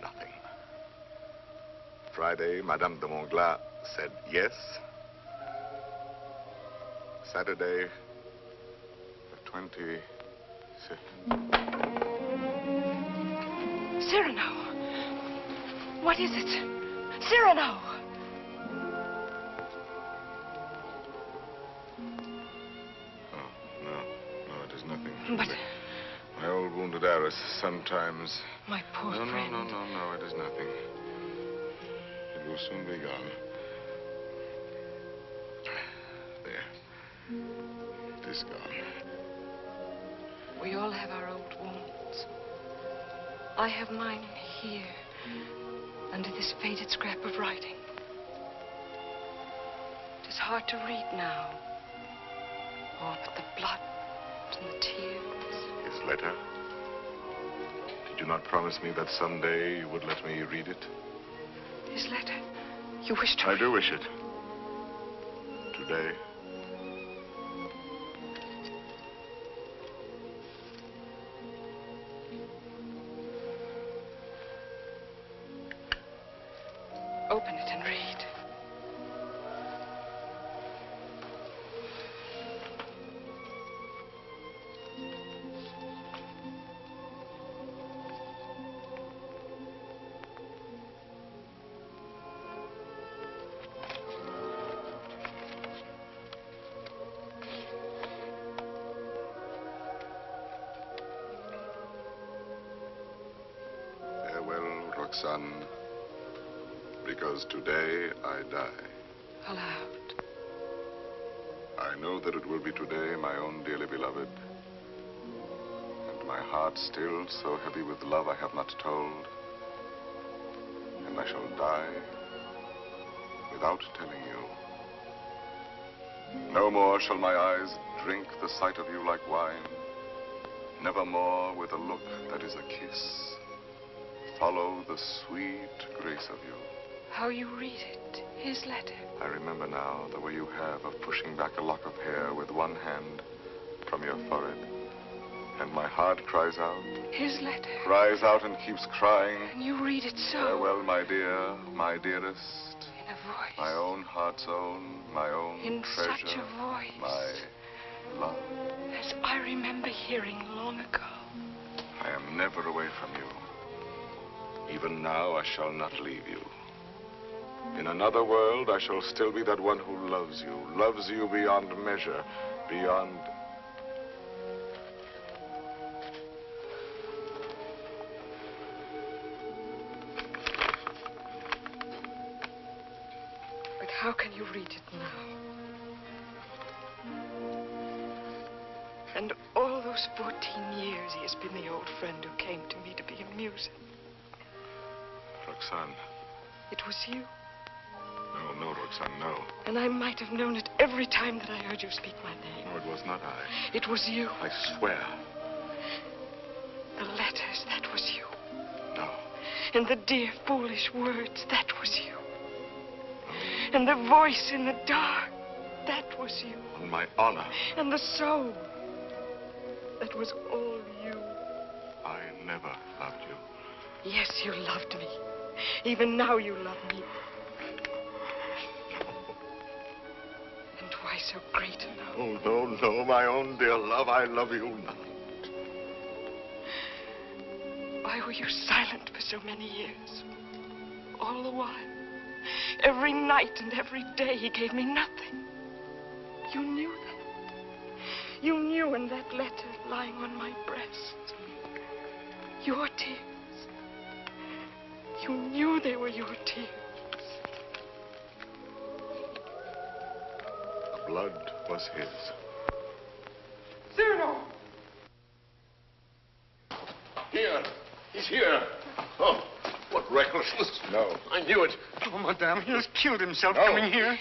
nothing. Friday, Madame de Montglat said yes. Saturday, the 26th. Cyrano! What is it? Cyrano! No, it is nothing. But... my old wounded heiress sometimes... My poor friend. No, it is nothing. It will soon be gone. There. It is gone. We all have our old wounds. I have mine here, under this faded scrap of writing. It is hard to read now. Oh, but the blood and the tears. His letter? Did you not promise me that someday you would let me read it? His letter? You wish to... I do wish it. Today. Open it and read. Roxane, because today I die. Aloud. I know that it will be today, my own dearly beloved, and my heart still so heavy with love I have not told, and I shall die without telling you. No more shall my eyes drink the sight of you like wine. Nevermore with a look that is a kiss follow the sweet grace of you. How you read it, his letter. I remember now the way you have of pushing back a lock of hair with one hand from your forehead. And my heart cries out. His letter. Cries out and keeps crying. And you read it so. Farewell, my dear, my dearest. In a voice. My own heart's own, my own in treasure. Such a voice. My love. As I remember hearing long ago. I am never away from you. Even now, I shall not leave you. In another world, I shall still be that one who loves you beyond measure, beyond... But how can you read it now? And all those 14 years, he has been the old friend who came to me to be amusing. Roxane. It was you. No, Roxane, no. And I might have known it every time that I heard you speak my name. No, it was not I. It was you. I swear. The letters, that was you. No. And the dear, foolish words, that was you. And the voice in the dark, that was you. On my honor. And the soul, that was all you. I never loved you. Yes, you loved me. Even now you love me. And why so great a love? Oh, no, my own dear love, I love you not. Why were you silent for so many years? All the while. Every night and every day he gave me nothing. You knew that. You knew in that letter lying on my breast. Your tears. You knew they were your tears. The blood was his. Cyrano! Here. He's here. Oh, what recklessness. No. I knew it. Oh, madame, he has killed himself No. coming here.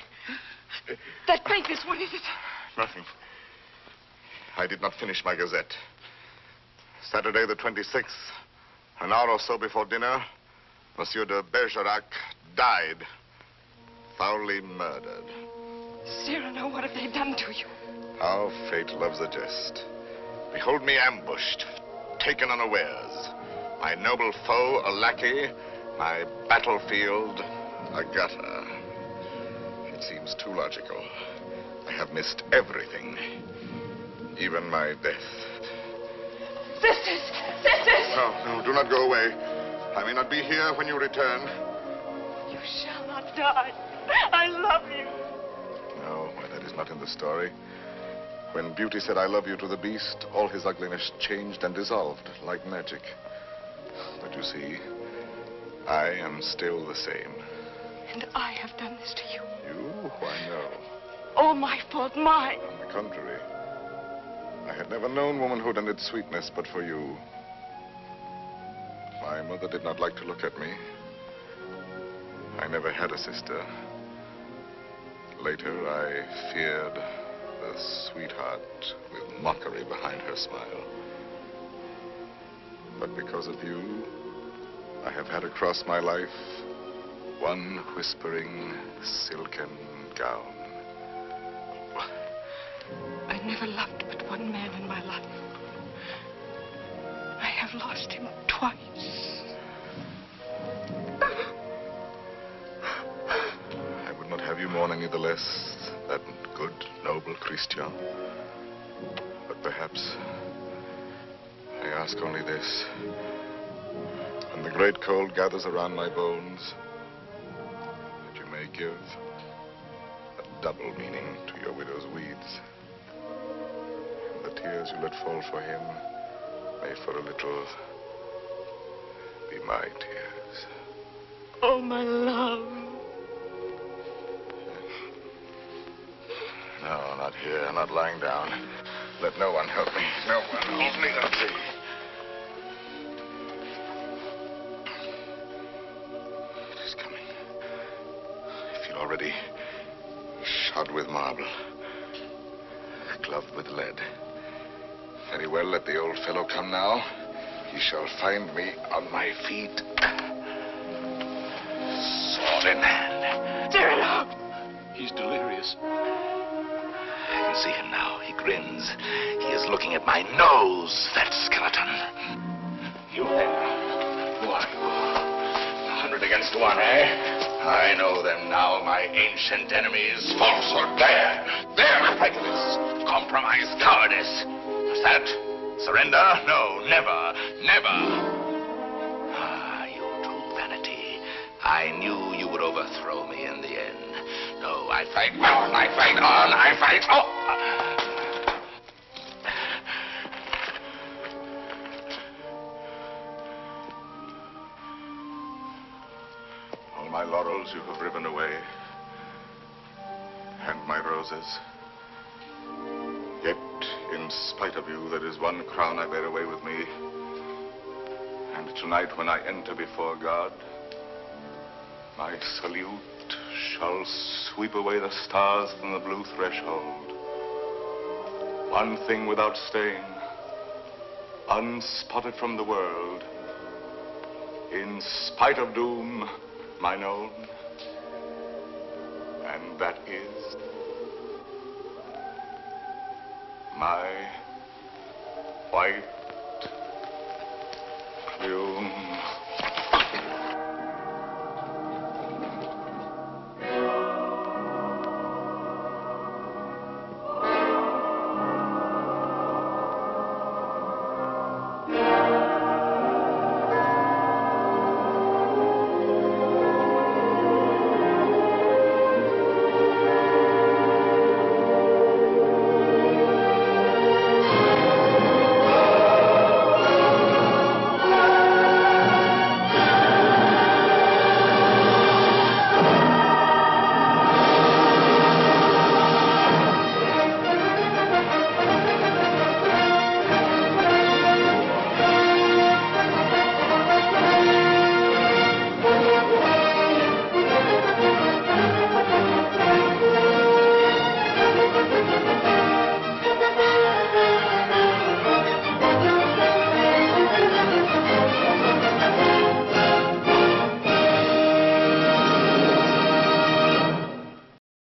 That papers, what is it? Nothing. I did not finish my gazette. Saturday the 26th, an hour or so before dinner, Monsieur de Bergerac died. Foully murdered. Cyrano, what have they done to you? How fate loves a jest. Behold me ambushed, taken unawares. My noble foe, a lackey. My battlefield, a gutter. It seems too logical. I have missed everything. Even my death. Sisters! Sisters! No, do not go away. I may not be here when you return. You shall not die. I love you. No, that is not in the story. When Beauty said I love you to the beast, all his ugliness changed and dissolved like magic. But you see, I am still the same. And I have done this to you. You? Why, no. All my fault, mine. On the contrary. I had never known womanhood and its sweetness but for you. My mother did not like to look at me. I never had a sister. Later, I feared the sweetheart with mockery behind her smile. But because of you, I have had across my life one whispering silken gown. I never loved but one man in my life. I have lost him twice. I would not have you mourn any the less, that good, noble Christian. But perhaps I ask only this. When the great cold gathers around my bones, that you may give a double meaning to your widow's weeds. And the tears you let fall for him may for a little be my tears. Oh, my love. No, not here, not lying down. Let no one help me. No one hold me. Let's see. It is coming. I feel already shod with marble, gloved with lead. Very well, let the old fellow come now. He shall find me on my feet. Sword in hand. Cyrano! He's delirious. I can see him now. He grins. He is looking at my nose, that skeleton. You then. Who are you? 100 against 1, eh? I know them now, my ancient enemies. Falsehood, there. There, the price of this. Compromise, cowardice. What's that? Surrender? No, never, never. Ah, you true vanity. I knew you would overthrow me in the end. No, I fight on, I fight on, I fight on. All my laurels you have riven away, and my roses. Yet, in spite of you, there is one crown I bear away with me. And tonight, when I enter before God, my salute shall sweep away the stars from the blue threshold. One thing without stain, unspotted from the world, in spite of doom, mine own. And that is my white plume.